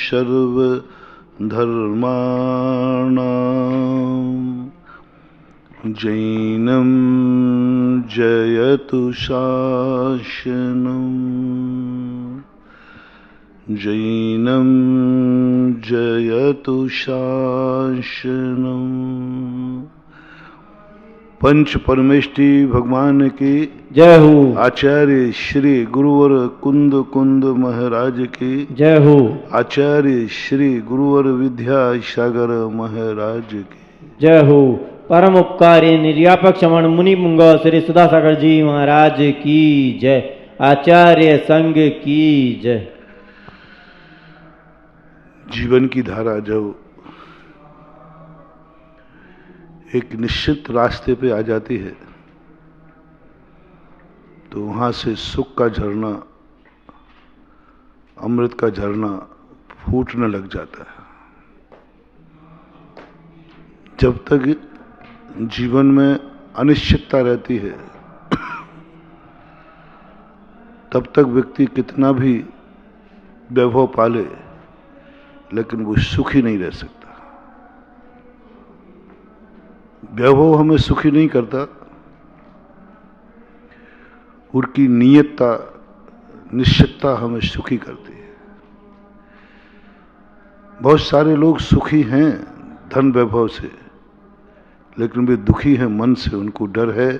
सर्वधर्माणां जैनं जयतु शासनम् जैनं जयतु शासनम्। पंच परमेष्टि भगवान की जय हो। आचार्य श्री गुरुवर कुंद कुंद महाराज की जय हो। आचार्य श्री गुरुवर विद्या सागर महाराज की जय हो। परम उपकारी निर्यापक श्रवण मुनि मुंग श्री सुधासागर जी महाराज की जय। आचार्य संघ की जय। जीवन की धारा जब एक निश्चित रास्ते पे आ जाती है तो वहां से सुख का झरना, अमृत का झरना फूटने लग जाता है। जब तक जीवन में अनिश्चितता रहती है तब तक व्यक्ति कितना भी वैभव पाले लेकिन वो सुखी नहीं रह सकता। वैभव हमें सुखी नहीं करता, उनकी नियतता निश्चितता हमें सुखी करती है। बहुत सारे लोग सुखी हैं धन वैभव से, लेकिन वे दुखी हैं मन से। उनको डर है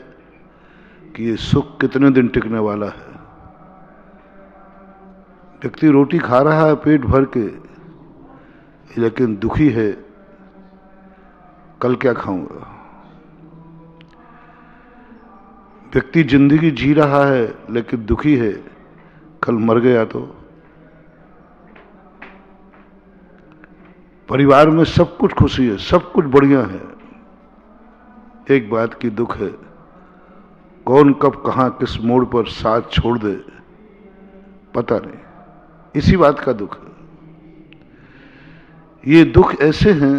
कि ये सुख कितने दिन टिकने वाला है। व्यक्ति रोटी खा रहा है पेट भर के, लेकिन दुखी है कल क्या खाऊंगा। व्यक्ति जिंदगी जी रहा है लेकिन दुखी है कल मर गया तो। परिवार में सब कुछ खुशी है, सब कुछ बढ़िया है, एक बात की दुख है, कौन कब कहां किस मोड़ पर साथ छोड़ दे पता नहीं। इसी बात का दुख है। ये दुख ऐसे हैं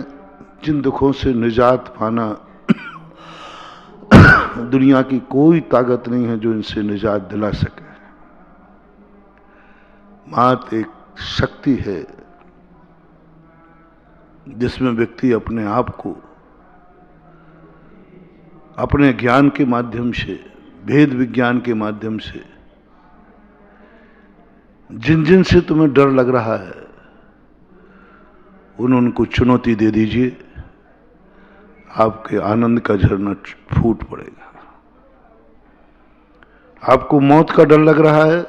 जिन दुखों से निजात पाना दुनिया की कोई ताकत नहीं है जो इनसे निजात दिला सके। मात एक शक्ति है जिसमें व्यक्ति अपने आप को अपने ज्ञान के माध्यम से, भेद विज्ञान के माध्यम से, जिन जिन से तुम्हें डर लग रहा है उनको चुनौती दे दीजिए, आपके आनंद का झरना फूट पड़ेगा। आपको मौत का डर लग रहा है,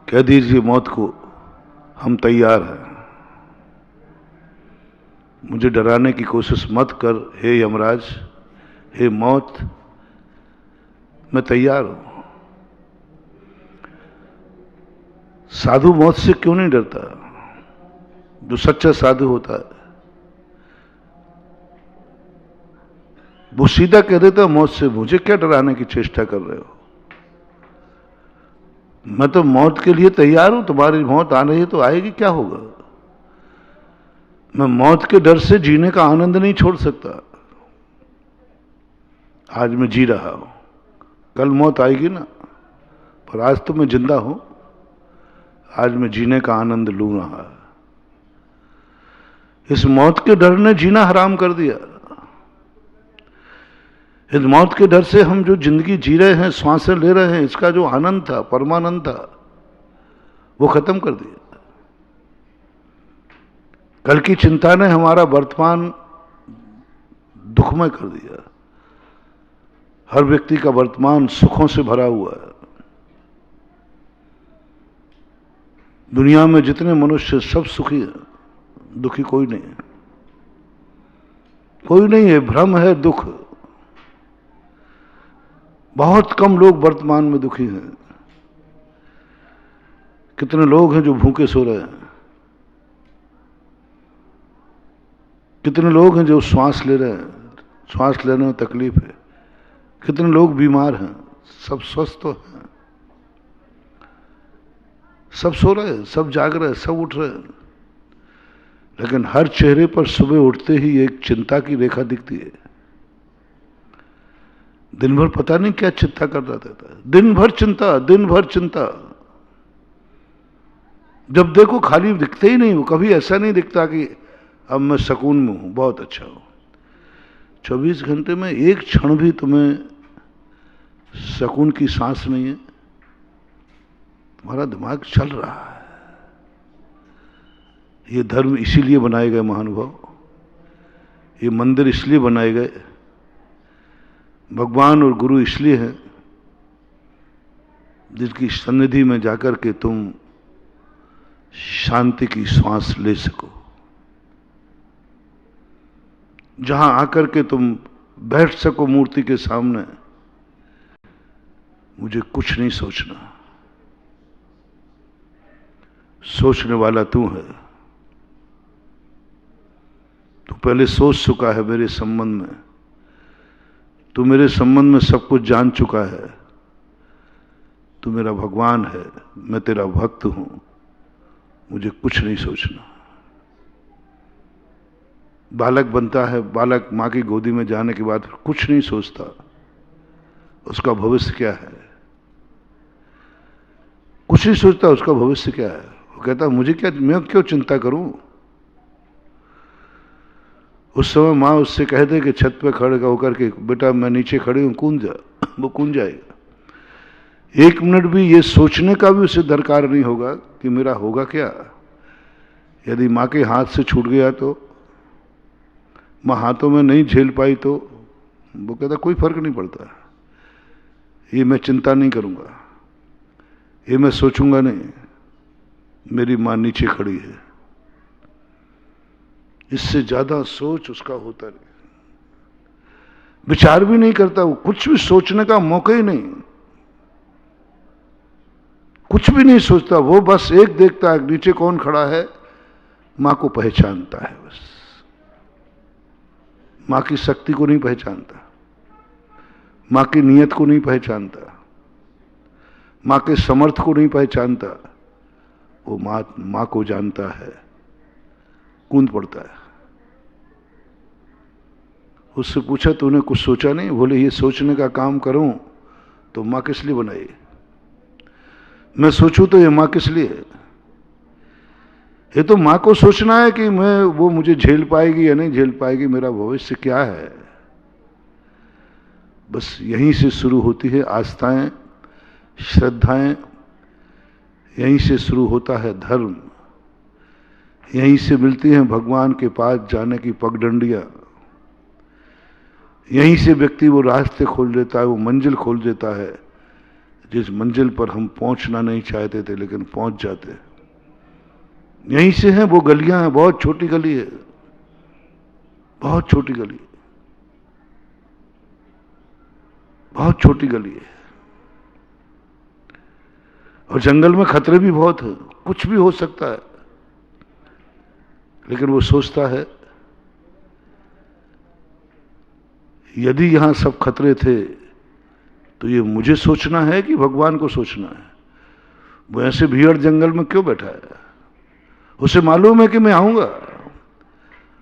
कह दीजिए मौत को हम तैयार हैं, मुझे डराने की कोशिश मत कर हे यमराज, हे मौत, मैं तैयार हूं। साधु मौत से क्यों नहीं डरता? जो सच्चा साधु होता है वो सीधा कह देता मौत से, मुझे क्या डराने की चेष्टा कर रहे हो, मैं तो मौत के लिए तैयार हूं, तुम्हारी मौत आ रही है तो आएगी, क्या होगा। मैं मौत के डर से जीने का आनंद नहीं छोड़ सकता। आज मैं जी रहा हूं, कल मौत आएगी ना, पर आज तो मैं जिंदा हूं, आज मैं जीने का आनंद लू रहा। इस मौत के डर ने जीना हराम कर दिया। इस मौत के डर से हम जो जिंदगी जी रहे हैं, सांसें ले रहे हैं, इसका जो आनंद था, परमानंद था, वो खत्म कर दिया। कल की चिंता ने हमारा वर्तमान दुखमय कर दिया। हर व्यक्ति का वर्तमान सुखों से भरा हुआ है। दुनिया में जितने मनुष्य सब सुखी हैं, दुखी कोई नहीं है। कोई नहीं है, भ्रम है दुख। बहुत कम लोग वर्तमान में दुखी हैं। कितने लोग हैं जो भूखे सो रहे हैं, कितने लोग हैं जो श्वास ले रहे हैं, श्वास लेने में तकलीफ है, कितने लोग बीमार हैं, सब स्वस्थ तो हैं, सब सो रहे हैं, सब जाग रहे हैं, सब उठ रहे हैं, लेकिन हर चेहरे पर सुबह उठते ही एक चिंता की रेखा दिखती है। दिन भर पता नहीं क्या चिंता करता रहता है, दिन भर चिंता, दिन भर चिंता। जब देखो खाली दिखते ही नहीं, वो कभी ऐसा नहीं दिखता कि अब मैं सुकून में हूं, बहुत अच्छा हूं। 24 घंटे में एक क्षण भी तुम्हें सुकून की सांस नहीं है। तुम्हारा दिमाग चल रहा है। ये धर्म इसीलिए बनाए गए महानुभाव, ये मंदिर इसलिए बनाए गए, भगवान और गुरु इसलिए हैं जिसकी सन्निधि में जाकर के तुम शांति की श्वास ले सको, जहां आकर के तुम बैठ सको मूर्ति के सामने, मुझे कुछ नहीं सोचना, सोचने वाला तू है। तू पहले सोच चुका है मेरे संबंध में, तू मेरे संबंध में सब कुछ जान चुका है। तू मेरा भगवान है, मैं तेरा भक्त हूं, मुझे कुछ नहीं सोचना। बालक बनता है, बालक मां की गोदी में जाने के बाद फिर कुछ नहीं सोचता उसका भविष्य क्या है, कुछ नहीं सोचता उसका भविष्य क्या है। वो कहता मुझे क्या, मैं क्यों चिंता करूं। उस समय मां उससे कह दे कि छत पे खड़े होकर के, बेटा मैं नीचे खड़ी हूं, कूद जा, वो कूद जाएगा। 1 मिनट भी ये सोचने का भी उसे दरकार नहीं होगा कि मेरा होगा क्या। यदि मां के हाथ से छूट गया तो, मां हाथों में नहीं झेल पाई तो, वो कहता कोई फर्क नहीं पड़ता, ये मैं चिंता नहीं करूंगा, ये मैं सोचूंगा नहीं, मेरी मां नीचे खड़ी है। इससे ज्यादा सोच उसका होता नहीं, विचार भी नहीं करता, वो कुछ भी सोचने का मौका ही नहीं, कुछ भी नहीं सोचता। वो बस एक देखता है नीचे कौन खड़ा है, मां को पहचानता है बस। मां की शक्ति को नहीं पहचानता, मां की नीयत को नहीं पहचानता, मां के समर्थ को नहीं पहचानता। वो मां को जानता है, कूद पड़ता है। उससे पूछा तूने कुछ सोचा नहीं? बोले ये सोचने का काम करूं तो मां किस लिए बनाई, मैं सोचूं तो ये मां किस लिए है। ये तो मां को सोचना है कि मैं, वो मुझे झेल पाएगी या नहीं झेल पाएगी, मेरा भविष्य क्या है। बस यहीं से शुरू होती है आस्थाएं, श्रद्धाएं, यहीं से शुरू होता है धर्म, यहीं से मिलती हैं भगवान के पास जाने की पगडंडियां, यहीं से व्यक्ति वो रास्ते खोल देता है, वो मंजिल खोल देता है जिस मंजिल पर हम पहुंचना नहीं चाहते थे लेकिन पहुंच जाते हैं। यहीं से हैं वो गलियां हैं, बहुत छोटी गली है, बहुत छोटी गली है, बहुत छोटी गली है। और जंगल में खतरे भी बहुत है, कुछ भी हो सकता है, लेकिन वो सोचता है यदि यहां सब खतरे थे तो ये मुझे सोचना है कि भगवान को सोचना है। वो ऐसे भीड़ जंगल में क्यों बैठा है? उसे मालूम है कि मैं आऊंगा,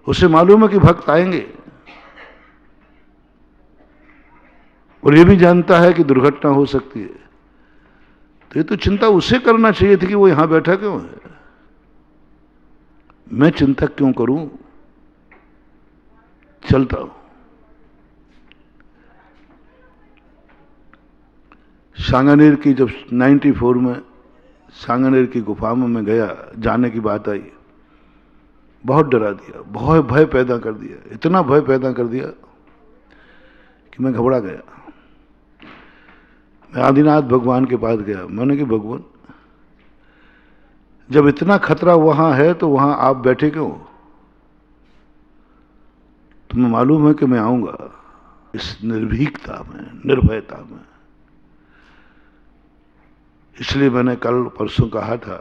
उसे मालूम है कि भक्त आएंगे, और ये भी जानता है कि दुर्घटना हो सकती है। तो ये तो चिंता उसे करना चाहिए थी कि वो यहां बैठा क्यों है। मैं चिंता क्यों करूं, चलता हूं। सांगानेर की जब 94 में सांगानेर की गुफा में मैं गया, जाने की बात आई, बहुत डरा दिया, बहुत भय पैदा कर दिया, इतना भय पैदा कर दिया कि मैं घबरा गया। मैं आदिनाथ भगवान के पास गया, मैंने कहा भगवान जब इतना खतरा वहां है तो वहां आप बैठे क्यों? तुम्हें मालूम है कि मैं आऊंगा, इस निर्भीकता में, निर्भयता में। इसलिए मैंने कल परसों कहा था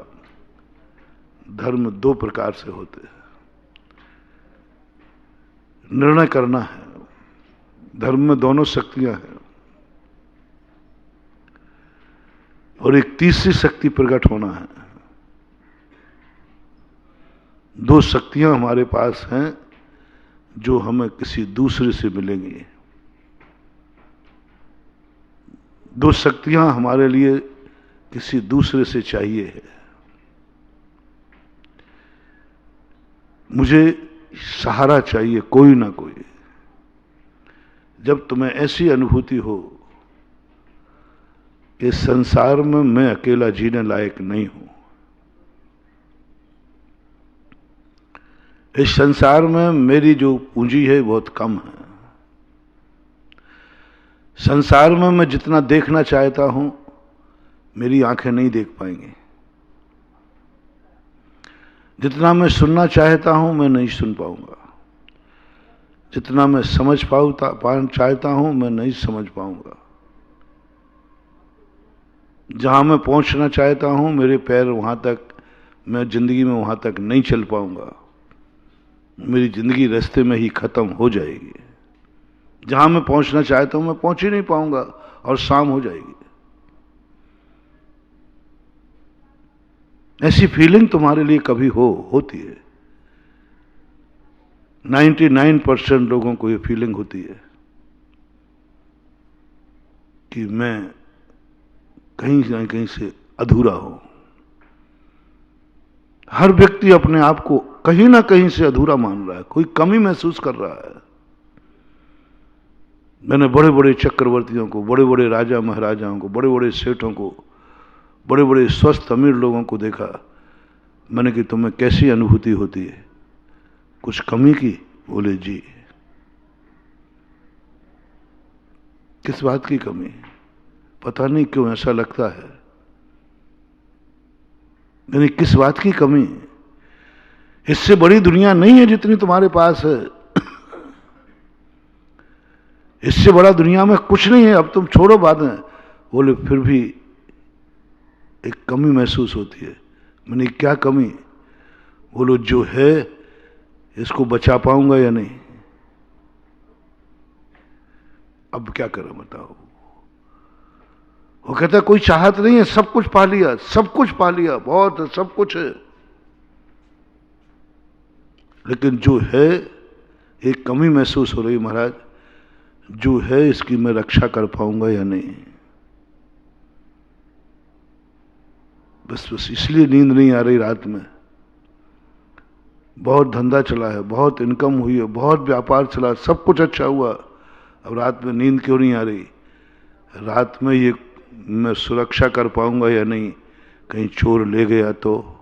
धर्म 2 प्रकार से होते हैं। निर्णय करना है, धर्म में दोनों शक्तियां हैं, और एक तीसरी शक्ति प्रकट होना है। 2 शक्तियां हमारे पास हैं जो हमें किसी दूसरे से मिलेंगी। 2 शक्तियां हमारे लिए किसी दूसरे से चाहिए है। मुझे सहारा चाहिए, कोई ना कोई। जब तुम्हें ऐसी अनुभूति हो कि संसार में मैं अकेला जीने लायक नहीं हूं, इस संसार में मेरी जो पूंजी है बहुत कम है, संसार में मैं जितना देखना चाहता हूं मेरी आंखें नहीं देख पाएंगी, जितना मैं सुनना चाहता हूं मैं नहीं सुन पाऊंगा, जितना मैं समझ चाहता हूं मैं नहीं समझ पाऊंगा, जहां मैं पहुंचना चाहता हूं मेरे पैर वहां तक, मैं जिंदगी में वहां तक नहीं चल पाऊंगा, मेरी जिंदगी रास्ते में ही खत्म हो जाएगी। जहां मैं पहुंचना चाहता हूं मैं पहुंच ही नहीं पाऊंगा और शाम हो जाएगी। ऐसी फीलिंग तुम्हारे लिए कभी होती है? 99% लोगों को ये फीलिंग होती है कि मैं कहीं ना कहीं से अधूरा हूं। हर व्यक्ति अपने आप को कहीं ना कहीं से अधूरा मान रहा है, कोई कमी महसूस कर रहा है। मैंने बड़े बड़े चक्रवर्तियों को, बड़े बड़े राजा महाराजाओं को, बड़े बड़े सेठों को, बड़े बड़े स्वस्थ अमीर लोगों को देखा। मैंने कि तुम्हें कैसी अनुभूति होती है? कुछ कमी की? बोले जी। किस बात की कमी? पता नहीं क्यों ऐसा लगता है। यानी किस बात की कमी? इससे बड़ी दुनिया नहीं है जितनी तुम्हारे पास है। इससे बड़ा दुनिया में कुछ नहीं है। अब तुम छोड़ो बातें। बोले फिर भी एक कमी महसूस होती है। मैंने क्या कमी? बोलो जो है इसको बचा पाऊंगा या नहीं? अब क्या करें बताओ? वो कहता है कोई चाहत नहीं है, सब कुछ पा लिया, सब कुछ पा लिया, बहुत सब कुछ है, लेकिन जो है एक कमी महसूस हो रही महाराज। जो है इसकी मैं रक्षा कर पाऊंगा या नहीं? बस इसलिए नींद नहीं आ रही रात में। बहुत धंधा चला है, बहुत इनकम हुई है, बहुत व्यापार चला, सब कुछ अच्छा हुआ, अब रात में नींद क्यों नहीं आ रही? रात में ये मैं सुरक्षा कर पाऊंगा या नहीं? कहीं चोर ले गया तो?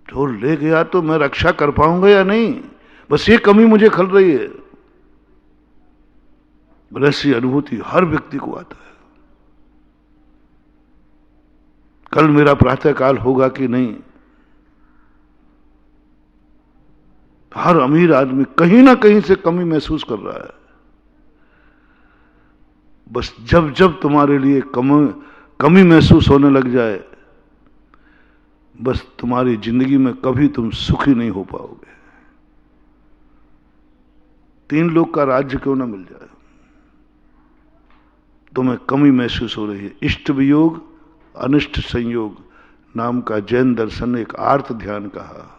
चोर ले गया तो मैं रक्षा कर पाऊंगा या नहीं? बस ये कमी मुझे खल रही है। ऐसी अनुभूति हर व्यक्ति को आता है। कल मेरा प्रातःकाल होगा कि नहीं? हर अमीर आदमी कहीं ना कहीं से कमी महसूस कर रहा है। बस जब जब तुम्हारे लिए कमी महसूस होने लग जाए, बस तुम्हारी जिंदगी में कभी तुम सुखी नहीं हो पाओगे। 3 लोग का राज्य क्यों ना मिल जाए, तुम्हें कमी महसूस हो रही है। इष्ट वियोग अनिष्ट संयोग नाम का जैन दर्शन ने एक आर्त ध्यान कहा।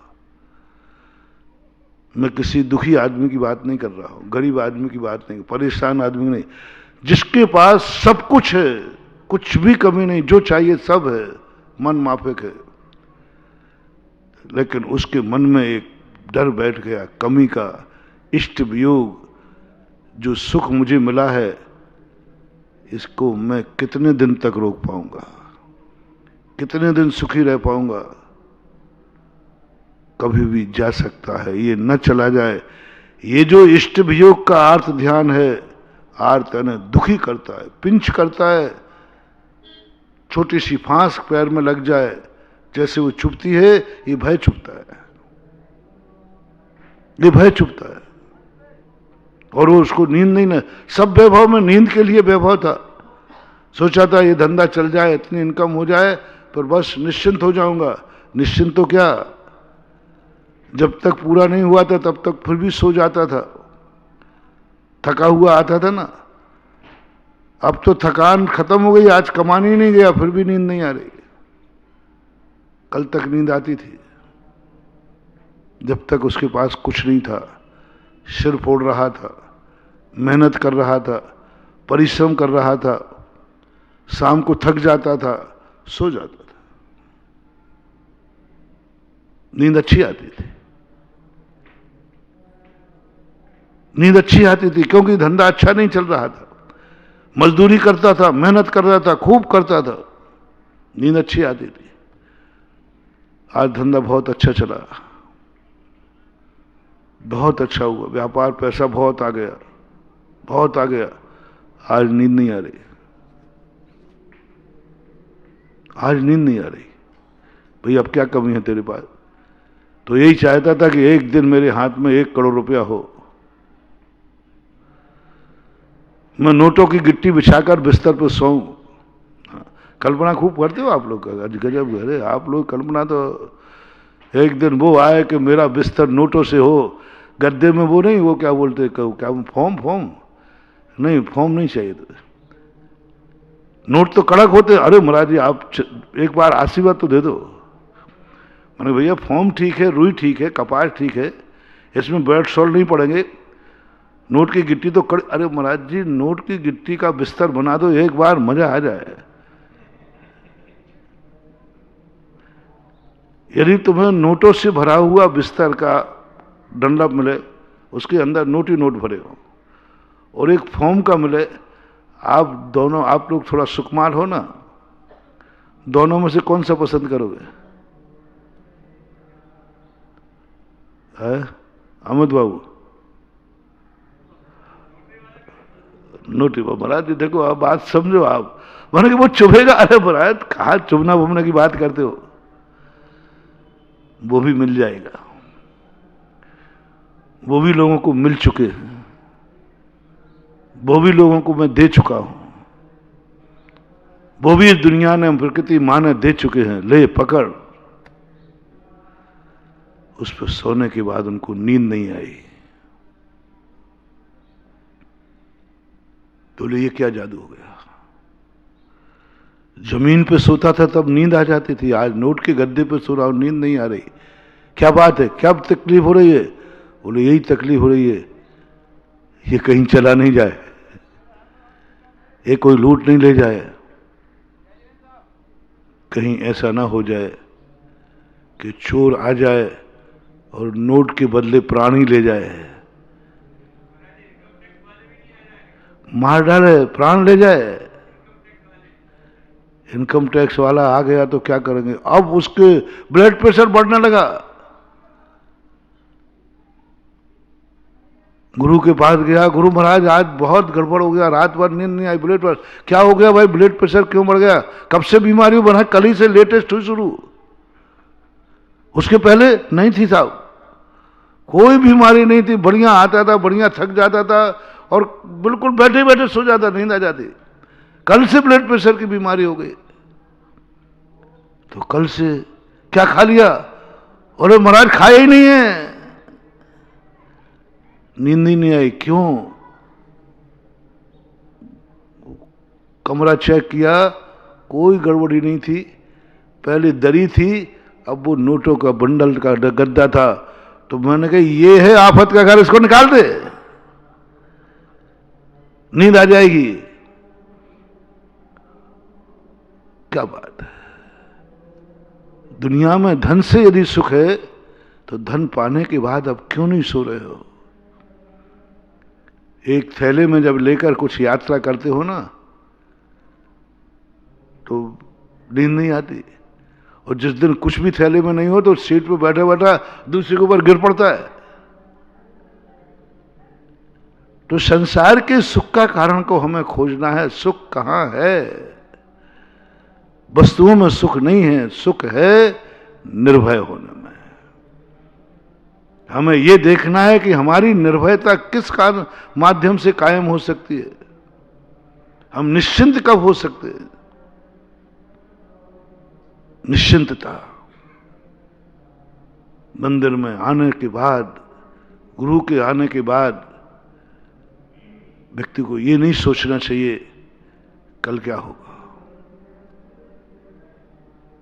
मैं किसी दुखी आदमी की बात नहीं कर रहा हूं, गरीब आदमी की बात नहीं, परेशान आदमी नहीं, जिसके पास सब कुछ है, कुछ भी कमी नहीं, जो चाहिए सब है, मन माफिक है, लेकिन उसके मन में एक डर बैठ गया कमी का। इष्ट वियोग, जो सुख मुझे मिला है इसको मैं कितने दिन तक रोक पाऊंगा, कितने दिन सुखी रह पाऊंगा? कभी भी जा सकता है, ये न चला जाए। ये जो इष्ट वियोग का आर्त ध्यान है, आर्त यानी दुखी करता है, पिंच करता है। छोटी सी फांस पैर में लग जाए जैसे वो चुभती है, ये भय चुभता है, ये भय चुभता है। और वो उसको नींद नहीं ना, सब वैभव में नींद के लिए वैभव था। सोचा था ये धंधा चल जाए, इतनी इनकम हो जाए, पर बस निश्चिंत हो जाऊंगा। निश्चिंत तो क्या, जब तक पूरा नहीं हुआ था तब तक फिर भी सो जाता था, थका हुआ आता था ना। अब तो थकान खत्म हो गई, आज कमाने ही नहीं गया, फिर भी नींद नहीं आ रही। कल तक नींद आती थी, जब तक उसके पास कुछ नहीं था, सिर फोड़ रहा था, मेहनत कर रहा था, परिश्रम कर रहा था, शाम को थक जाता था, सो जाता था। नींद अच्छी आती थी, नींद अच्छी आती थी क्योंकि धंधा अच्छा नहीं चल रहा था, मजदूरी करता था, मेहनत कर रहा था, खूब करता था, नींद अच्छी आती थी। आज धंधा बहुत अच्छा चला, बहुत अच्छा हुआ, व्यापार, पैसा बहुत आ गया, बहुत आ गया, आज नींद नहीं आ रही, आज नींद नहीं आ रही। भाई अब क्या कमी है तेरे पास? तो यही चाहता था कि एक दिन मेरे हाथ में 1 करोड़ रुपया हो, मैं नोटों की गिट्टी बिछाकर बिस्तर पर सोऊं। कल्पना खूब करते हो आप लोग, गजब अरे आप लोग कल्पना तो, एक दिन वो आए कि मेरा बिस्तर नोटों से हो, गद्दे में वो नहीं, वो क्या बोलते, क्या फॉर्म, नहीं फॉर्म नहीं चाहिए, तो नोट तो कड़क होते। अरे महाराज जी आप एक बार आशीर्वाद तो दे दो। मैंने भैया फॉर्म ठीक है, रुई ठीक है, कपास ठीक है, इसमें बेड शॉल नहीं पड़ेंगे, नोट की गिट्टी तो कड़ी। अरे महाराज जी नोट की गिट्टी का बिस्तर बना दो, एक बार मजा आ जाए। यदि तुम्हें नोटों से भरा हुआ बिस्तर का डंडप मिले, उसके अंदर नोट ही नोट भरे हो, और एक फॉर्म का मिले, आप दोनों, आप लोग थोड़ा सुकुमार हो ना, दोनों में से कौन सा पसंद करोगे? अमित बाबू? नोटी बाबू। महाराज जी देखो आप बात समझो, आप मैंने कि वो चुभेगा। अरे महाराज कहा चुभना बुभना की बात करते हो, वो भी मिल जाएगा, वो भी लोगों को मिल चुके हैं, वो भी लोगों को मैं दे चुका हूं, वो भी इस दुनिया ने, प्रकृति मां ने दे चुके हैं, ले पकड़। उस पर सोने के बाद उनको नींद नहीं आई। तो ये क्या जादू हो गया? जमीन पे सोता था तब नींद आ जाती थी, आज नोट के गद्दे पे सो रहा हूं, नींद नहीं आ रही। क्या बात है, क्या तकलीफ हो रही है? बोले यही तकलीफ हो रही है, ये कहीं चला नहीं जाए, ये कोई लूट नहीं ले जाए, कहीं ऐसा ना हो जाए कि चोर आ जाए और नोट के बदले प्राण ही ले जाए, मार डाले, प्राण ले जाए। इनकम टैक्स वाला आ गया तो क्या करेंगे? अब उसके ब्लड प्रेशर बढ़ने लगा। गुरु के पास गया, गुरु महाराज आज बहुत गड़बड़ हो गया, रात भर नींद नहीं आई, ब्लड प्रेशर। क्या हो गया भाई, ब्लड प्रेशर क्यों बढ़ गया? कब से बीमारी बना? कल ही से लेटेस्ट हुई शुरू, उसके पहले नहीं थी साहब, कोई बीमारी नहीं थी, बढ़िया आता था, बढ़िया थक जाता था और बिल्कुल बैठे बैठे सो जाता, नींद आ जाती। कल से ब्लड प्रेशर की बीमारी हो गई। तो कल से क्या खा लिया? अरे महाराज खाया ही नहीं है, नींद ही नहीं आई। क्यों? कमरा चेक किया, कोई गड़बड़ी नहीं थी, पहले दरी थी, अब वो नोटों का बंडल का गद्दा था। तो मैंने कहा ये है आफत का घर, इसको निकाल दे, नींद आ जाएगी। क्या बात है, दुनिया में धन से यदि सुख है तो धन पाने के बाद अब क्यों नहीं सो रहे हो? एक थैले में जब लेकर कुछ यात्रा करते हो ना तो नींद नहीं आती, और जिस दिन कुछ भी थैले में नहीं हो तो सीट पे बैठा बैठा दूसरे के ऊपर गिर पड़ता है। तो संसार के सुख का कारण को हमें खोजना है। सुख कहां है? वस्तुओं में सुख नहीं है, सुख है निर्भय होने में। हमें यह देखना है कि हमारी निर्भयता किस कारण माध्यम से कायम हो सकती है, हम निश्चिंत कब हो सकते हैं। निश्चिंतता मंदिर में आने के बाद, गुरु के आने के बाद व्यक्ति को यह नहीं सोचना चाहिए कल क्या होगा।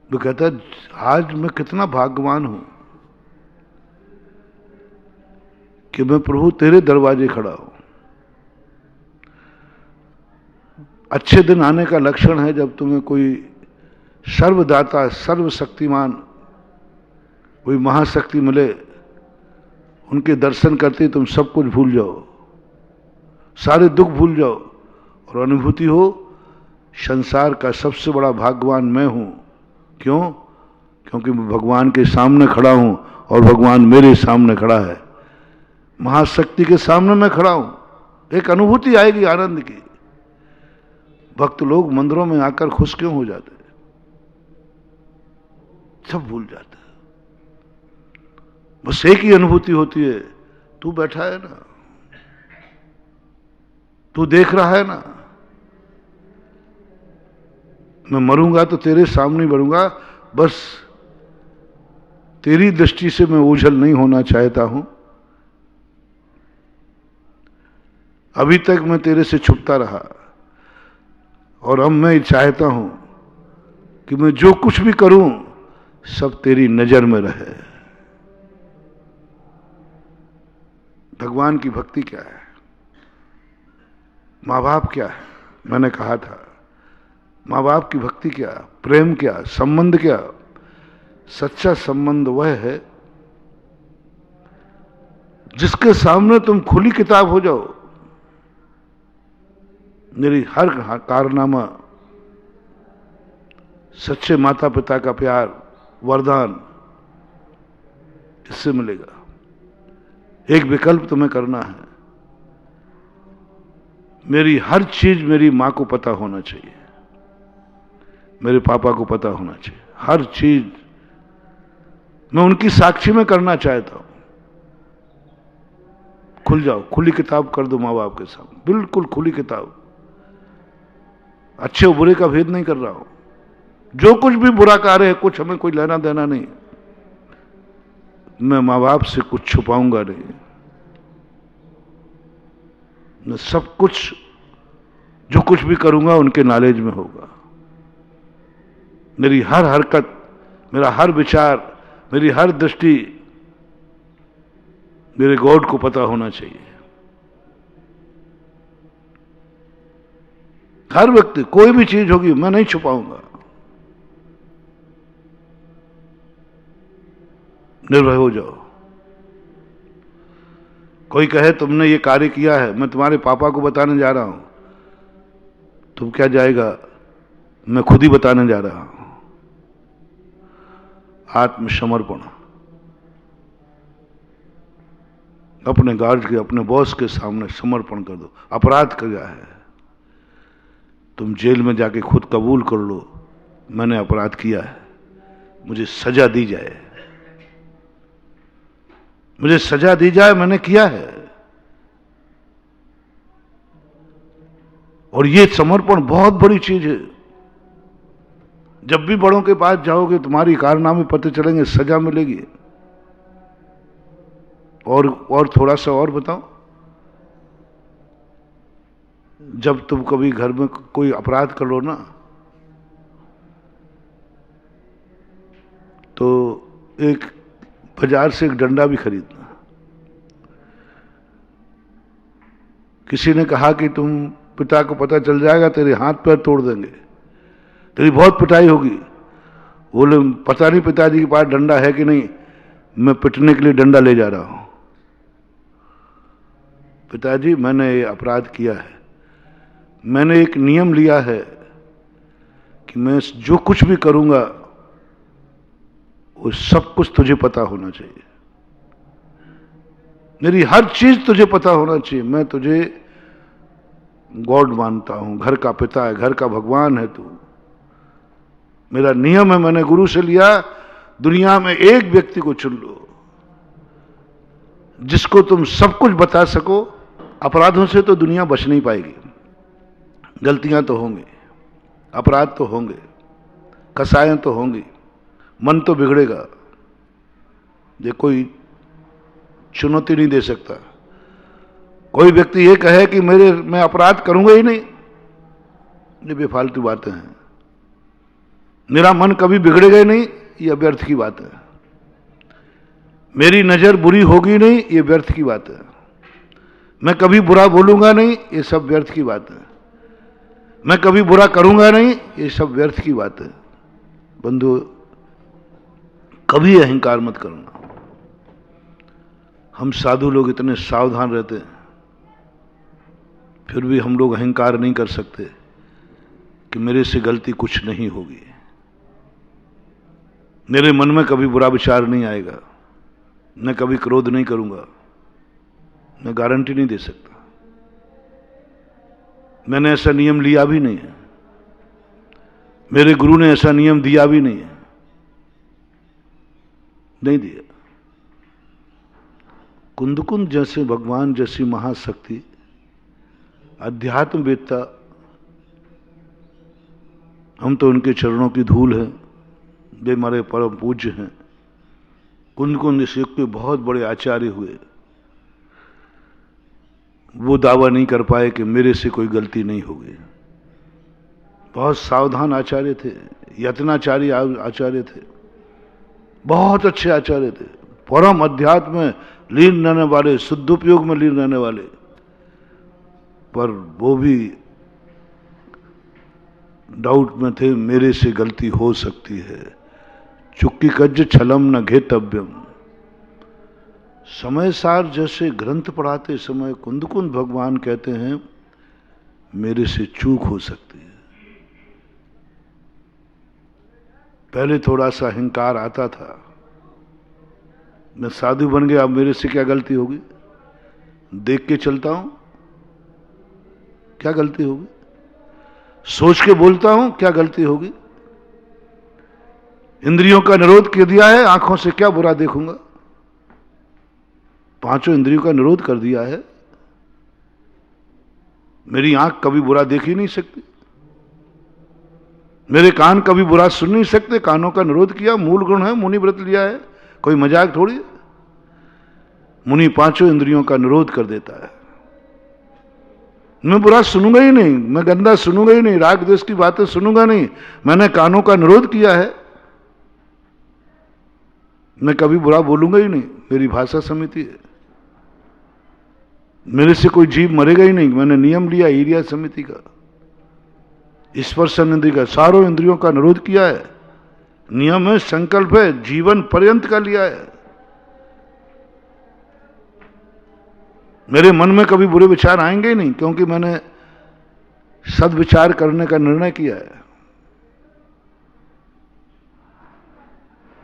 वो कहता है आज मैं कितना भाग्यवान हूं कि मैं प्रभु तेरे दरवाजे खड़ा हूं। अच्छे दिन आने का लक्षण है जब तुम्हें कोई सर्वदाता, सर्वशक्तिमान कोई महाशक्ति मिले, उनके दर्शन करते तुम सब कुछ भूल जाओ, सारे दुख भूल जाओ और अनुभूति हो संसार का सबसे बड़ा भाग्यवान मैं हूं। क्यों? क्योंकि मैं भगवान के सामने खड़ा हूं और भगवान मेरे सामने खड़ा है, महाशक्ति के सामने मैं खड़ा हूं। एक अनुभूति आएगी आनंद की। भक्त लोग मंदिरों में आकर खुश क्यों हो जाते? सब भूल जाते, बस एक ही अनुभूति होती है, तू बैठा है ना, तू देख रहा है ना, मैं मरूंगा तो तेरे सामने मरूंगा, बस तेरी दृष्टि से मैं ओझल नहीं होना चाहता हूं। अभी तक मैं तेरे से छुपता रहा और अब मैं चाहता हूं कि मैं जो कुछ भी करूं सब तेरी नजर में रहे। भगवान की भक्ति क्या है? माँ बाप क्या है? मैंने कहा था माँ बाप की भक्ति क्या, प्रेम क्या, संबंध क्या? सच्चा संबंध वह है जिसके सामने तुम खुली किताब हो जाओ। मेरी हर कारनामा सच्चे माता पिता का प्यार, वरदान, इससे मिलेगा। एक विकल्प तुम्हें करना है, मेरी हर चीज मेरी मां को पता होना चाहिए, मेरे पापा को पता होना चाहिए, हर चीज मैं उनकी साक्षी में करना चाहता हूं। खुल जाओ, खुली किताब कर दो माँ बाप के सामने, बिल्कुल खुली किताब। अच्छे और बुरे का भेद नहीं कर रहा हूं, जो कुछ भी बुरा कार्य है कुछ हमें कोई लेना देना नहीं, मैं माँ बाप से कुछ छुपाऊंगा नहीं। मैं सब कुछ जो कुछ भी करूंगा उनके नॉलेज में होगा। मेरी हर हरकत, मेरा हर विचार, मेरी हर दृष्टि मेरे गॉड को पता होना चाहिए। हर व्यक्ति, कोई भी चीज होगी मैं नहीं छुपाऊंगा, निर्भय हो जाओ। कोई कहे तुमने ये कार्य किया है, मैं तुम्हारे पापा को बताने जा रहा हूं, तुम क्या जाएगा, मैं खुद ही बताने जा रहा हूं। आत्मसमर्पण, अपने गार्ड के, अपने बॉस के सामने समर्पण कर दो। अपराध किया है, तुम जेल में जाके खुद कबूल कर लो, मैंने अपराध किया है, मुझे सजा दी जाए, मुझे सजा दी जाए, मैंने किया है। और ये समर्पण बहुत बड़ी चीज है। जब भी बड़ों के पास जाओगे तुम्हारी कारनामे पता चलेंगे, सजा मिलेगी। और थोड़ा सा और बताओ, जब तुम कभी घर में कोई अपराध कर लो ना, तो एक बाजार से एक डंडा भी खरीदना। किसी ने कहा कि तुम पिता को पता चल जाएगा तेरे हाथ पैर तोड़ देंगे, तेरी बहुत पिटाई होगी। बोले पता नहीं पिताजी के पास डंडा है कि नहीं, मैं पिटने के लिए डंडा ले जा रहा हूं। पिताजी मैंने ये अपराध किया है, मैंने एक नियम लिया है कि मैं जो कुछ भी करूंगा वो सब कुछ तुझे पता होना चाहिए, मेरी हर चीज तुझे पता होना चाहिए। मैं तुझे गॉड मानता हूं, घर का पिता है, घर का भगवान है तू। मेरा नियम है, मैंने गुरु से लिया, दुनिया में एक व्यक्ति को चुन लो जिसको तुम सब कुछ बता सको। अपराधों से तो दुनिया बच नहीं पाएगी, गलतियां तो होंगी, अपराध तो होंगे, कसाएं तो होंगी, मन तो बिगड़ेगा। ये कोई चुनौती नहीं दे सकता। कोई व्यक्ति ये कहे कि मैं अपराध करूंगा ही नहीं, ये बेफालतू बातें हैं। मेरा मन कभी बिगड़ेगा ही नहीं, ये व्यर्थ की बात है। मेरी नजर बुरी होगी नहीं, ये व्यर्थ की बात है। मैं कभी बुरा बोलूंगा नहीं, ये सब व्यर्थ की बात है। मैं कभी बुरा करूंगा नहीं, ये सब व्यर्थ की बात है। बंधु, कभी अहंकार मत करना। हम साधु लोग इतने सावधान रहते हैं, फिर भी हम लोग अहंकार नहीं कर सकते कि मेरे से गलती कुछ नहीं होगी, मेरे मन में कभी बुरा विचार नहीं आएगा, मैं कभी क्रोध नहीं करूंगा। मैं गारंटी नहीं दे सकता, मैंने ऐसा नियम लिया भी नहीं है, मेरे गुरु ने ऐसा नियम दिया भी नहीं है, नहीं दिया। कुंदकुंद जैसे भगवान जैसी महाशक्ति, अध्यात्मवेत्ता, हम तो उनके चरणों की धूल हैं, वे हमारे परम पूज्य हैं। कुंदकुंद इस युग के बहुत बड़े आचार्य हुए, वो दावा नहीं कर पाए कि मेरे से कोई गलती नहीं होगी। बहुत सावधान आचार्य थे, यत्नाचारी आचार्य थे, बहुत अच्छे आचार्य थे, परम अध्यात्म में लीन रहने वाले, शुद्धोपयोग में लीन रहने वाले, पर वो भी डाउट में थे, मेरे से गलती हो सकती है। चुक्की कज्ज छलम न घेतव्यम। समय सार जैसे ग्रंथ पढ़ाते समय कुंदकुंद भगवान कहते हैं, मेरे से चूक हो सकती है। पहले थोड़ा सा अहंकार आता था, मैं साधु बन गया, अब मेरे से क्या गलती होगी, देख के चलता हूं क्या गलती होगी, सोच के बोलता हूं क्या गलती होगी, इंद्रियों का निरोध कर दिया है, आंखों से क्या बुरा देखूंगा, पांचों इंद्रियों का निरोध कर दिया है, मेरी आंख कभी बुरा देख ही नहीं सकती, मेरे कान कभी बुरा सुन नहीं सकते, कानों का निरोध किया, मूल गुण है, मुनि व्रत लिया है, कोई मजाक थोड़ी है। मुनि पांचों इंद्रियों का निरोध कर देता है। मैं बुरा सुनूंगा ही नहीं, मैं गंदा सुनूंगा ही नहीं, राग द्वेष की बातें सुनूंगा नहीं, मैंने कानों का निरोध किया है, मैं कभी बुरा बोलूंगा ही नहीं, मेरी भाषा समिति है, मेरे से कोई जीव मरेगा ही नहीं, मैंने नियम लिया ईरिया समिति का, स्पर्शन इंद्रिय का, सारों इंद्रियों का निरोध किया है, नियम है, संकल्प है, जीवन पर्यंत का लिया है। मेरे मन में कभी बुरे विचार आएंगे ही नहीं, क्योंकि मैंने सद्विचार करने का निर्णय किया है।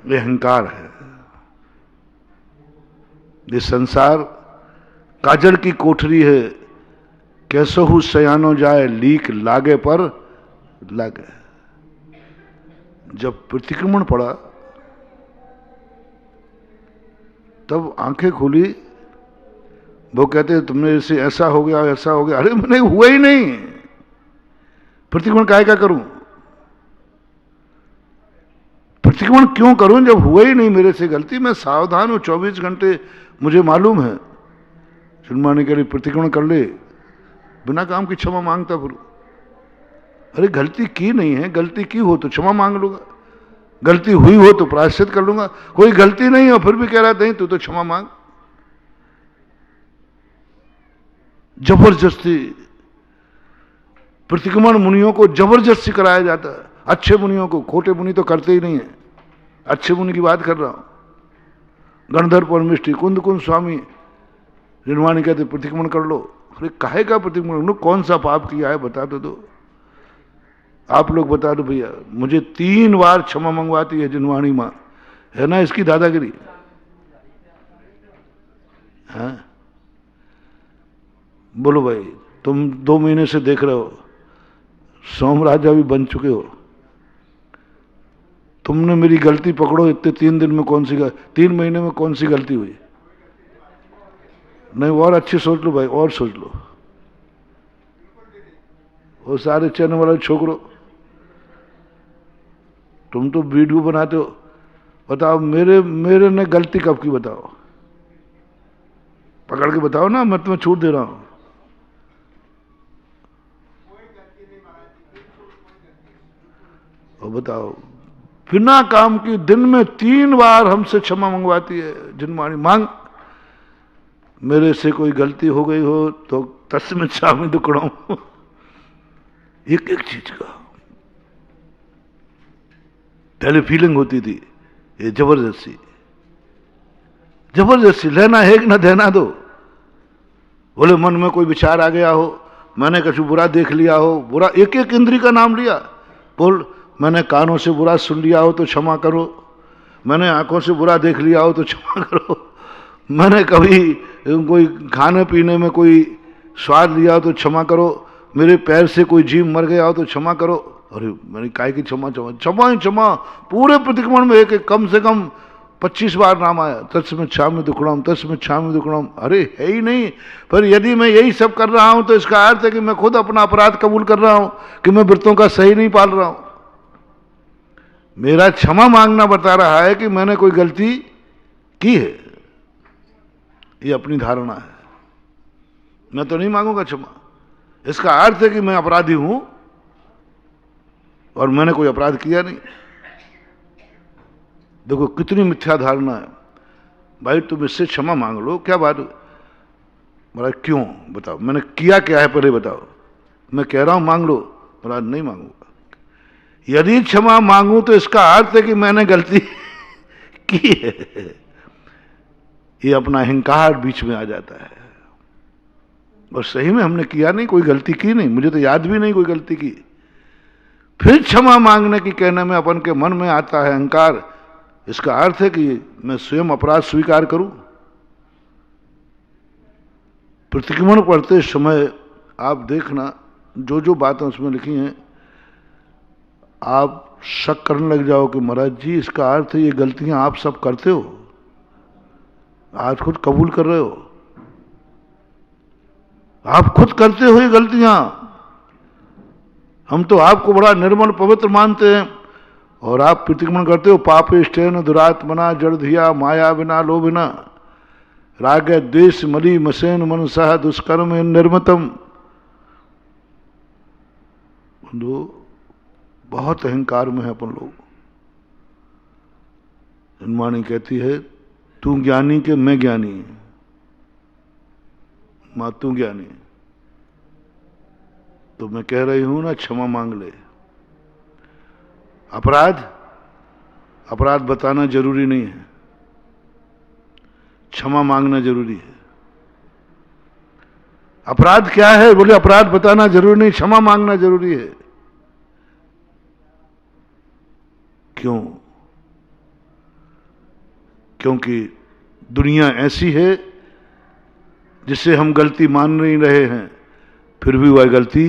ये अहंकार है। ये संसार काजल की कोठरी है, कैसहु सयानो जाए, लीक लागे पर लागे। जब प्रतिक्रमण पड़ा तब आंखें खुली, वो कहते तुमने से ऐसा हो गया ऐसा हो गया, अरे मैंने हुआ ही नहीं, प्रतिक्रमण काहे का करूं, प्रतिक्रमण क्यों करूं जब हुआ ही नहीं मेरे से गलती, मैं सावधान हूं 24 घंटे, मुझे मालूम है, सुनवाने के लिए प्रतिक्रमण कर ले, बिना काम की क्षमा मांगता फिर, अरे गलती की नहीं है, गलती की हो तो क्षमा मांग लूंगा, गलती हुई हो तो प्रायश्चित कर लूंगा, कोई गलती नहीं हो फिर भी कह रहा नहीं तू तो क्षमा मांग। जबरदस्ती प्रतिक्रमण मुनियों को जबरदस्ती कराया जाता है, अच्छे मुनियों को, खोटे मुनि तो करते ही नहीं है, अच्छे मुनि की बात कर रहा हूं। गणधर परमिष्टि कुंदकुंद स्वामी निर्वाणी कहते प्रतिक्रमण कर लो, अरे काहे का प्रतिक्रमण, कौन सा पाप किया है बता दो, आप लोग बता दो भैया। मुझे 3 बार क्षमा मंगवाती है जिनवाणी मां, है ना इसकी दादागिरी, हाँ बोलो भाई, तुम 2 महीने से देख रहे हो, सोम राजा भी बन चुके हो, तुमने मेरी गलती पकड़ो, इतने 3 दिन में कौन सी 3 महीने में कौन सी गलती हुई, नहीं और अच्छी सोच लो भाई, और सोच लो, वो सारे चैनल वाले छोकरो, तुम तो वीडियो बनाते हो, बताओ मेरे ने गलती कब की, बताओ पकड़ के बताओ ना, मैं तुम्हें छूट दे रहा हूं। और बताओ बिना काम की दिन में 3 बार हमसे क्षमा मंगवाती है जिनवाणी, मांग मेरे से कोई गलती हो गई हो तो तस्मिन् स्वामी दुक्कड़ों, एक एक चीज का पहले फीलिंग होती थी ये जबरदस्ती, जबरदस्ती लेना है कि ना देना दो। बोले मन में कोई विचार आ गया हो, मैंने कुछ बुरा देख लिया हो, बुरा एक एक इंद्री का नाम लिया, बोल मैंने कानों से बुरा सुन लिया हो तो क्षमा करो, मैंने आंखों से बुरा देख लिया हो तो क्षमा करो, मैंने कभी कोई खाने पीने में कोई स्वाद लिया हो तो क्षमा करो, मेरे पैर से कोई जीव मर गया हो तो क्षमा करो। अरे मैंने काय की क्षमा क्षमा क्षमा ही क्षमा, पूरे प्रतिक्रमण में एक कम से कम 25 बार नाम आया, तस्मिच्छामि दुक्कडम तस्मिच्छामि दुक्कडम। अरे है ही नहीं, पर यदि मैं यही सब कर रहा हूं तो इसका अर्थ है कि मैं खुद अपना अपराध कबूल कर रहा हूं कि मैं व्रतों का सही नहीं पाल रहा हूं। मेरा क्षमा मांगना बता रहा है कि मैंने कोई गलती की है, ये अपनी धारणा है। मैं तो नहीं मांगूंगा क्षमा, इसका अर्थ है कि मैं अपराधी हूं और मैंने कोई अपराध किया नहीं। देखो कितनी मिथ्या धारणा है। भाई तुम इससे क्षमा मांग लो, क्या बात? बोला क्यों बताओ, मैंने किया क्या है पहले बताओ। मैं कह रहा हूं मांग लो, बोला नहीं मांगूंगा। यदि क्षमा मांगू तो इसका अर्थ है कि मैंने गलती की है। ये अपना अहंकार बीच में आ जाता है, और सही में हमने किया नहीं, कोई गलती की नहीं, मुझे तो याद भी नहीं कोई गलती की। फिर क्षमा मांगने की कहने में अपन के मन में आता है अहंकार, इसका अर्थ है कि मैं स्वयं अपराध स्वीकार करूं। प्रतिक्रमण पढ़ते समय आप देखना जो जो बातें उसमें लिखी हैं, आप शक करने लग जाओ कि महाराज जी इसका अर्थ है ये गलतियां आप सब करते हो, आज खुद कबूल कर रहे हो, आप खुद करते हो ये गलतियां। हम तो आपको बड़ा निर्मल पवित्र मानते हैं और आप प्रतिक्रमण करते हो पापेष्टेन दुरात्मना जड़धिया माया बिना लोभिना राग द्वेष मली मसेन मनसः दुष्कर्म निर्मतम। बहुत अहंकार में है अपन लोग। हनुमानी कहती है तू ज्ञानी के मैं ज्ञानी, मां तू ज्ञानी, तो मैं कह रही हूं ना क्षमा मांग ले। अपराध अपराध बताना जरूरी नहीं है, क्षमा मांगना जरूरी है। अपराध क्या है? बोले अपराध बताना जरूरी नहीं, क्षमा मांगना जरूरी है। क्यों? क्योंकि दुनिया ऐसी है जिससे हम गलती मान नहीं रहे हैं, फिर भी वह गलती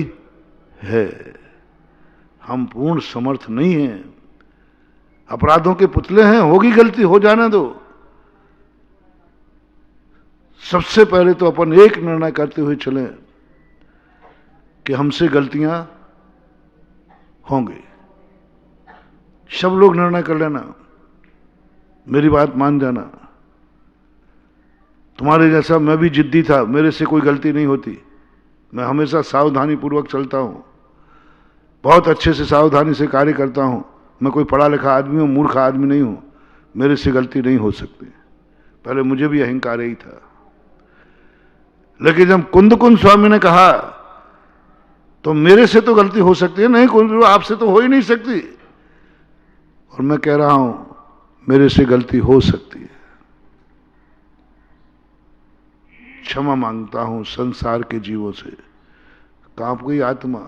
है। हम पूर्ण समर्थ नहीं हैं, अपराधों के पुतले हैं, होगी गलती, हो जाने दो। सबसे पहले तो अपन एक निर्णय करते हुए चले कि हमसे गलतियां होंगी। सब लोग निर्णय कर लेना, मेरी बात मान जाना। तुम्हारे जैसा मैं भी जिद्दी था, मेरे से कोई गलती नहीं होती, मैं हमेशा सावधानी पूर्वक चलता हूं, बहुत अच्छे से सावधानी से कार्य करता हूं। मैं कोई पढ़ा लिखा आदमी हूं, मूर्ख आदमी नहीं हूं, मेरे से गलती नहीं हो सकती। पहले मुझे भी अहंकार ही था, लेकिन जब कुंद स्वामी ने कहा तो मेरे से तो गलती हो सकती है, नहीं कुंद आपसे तो हो ही नहीं सकती, और मैं कह रहा हूं मेरे से गलती हो सकती है। क्षमा मांगता हूं संसार के जीवों से। कांप गई आत्मा,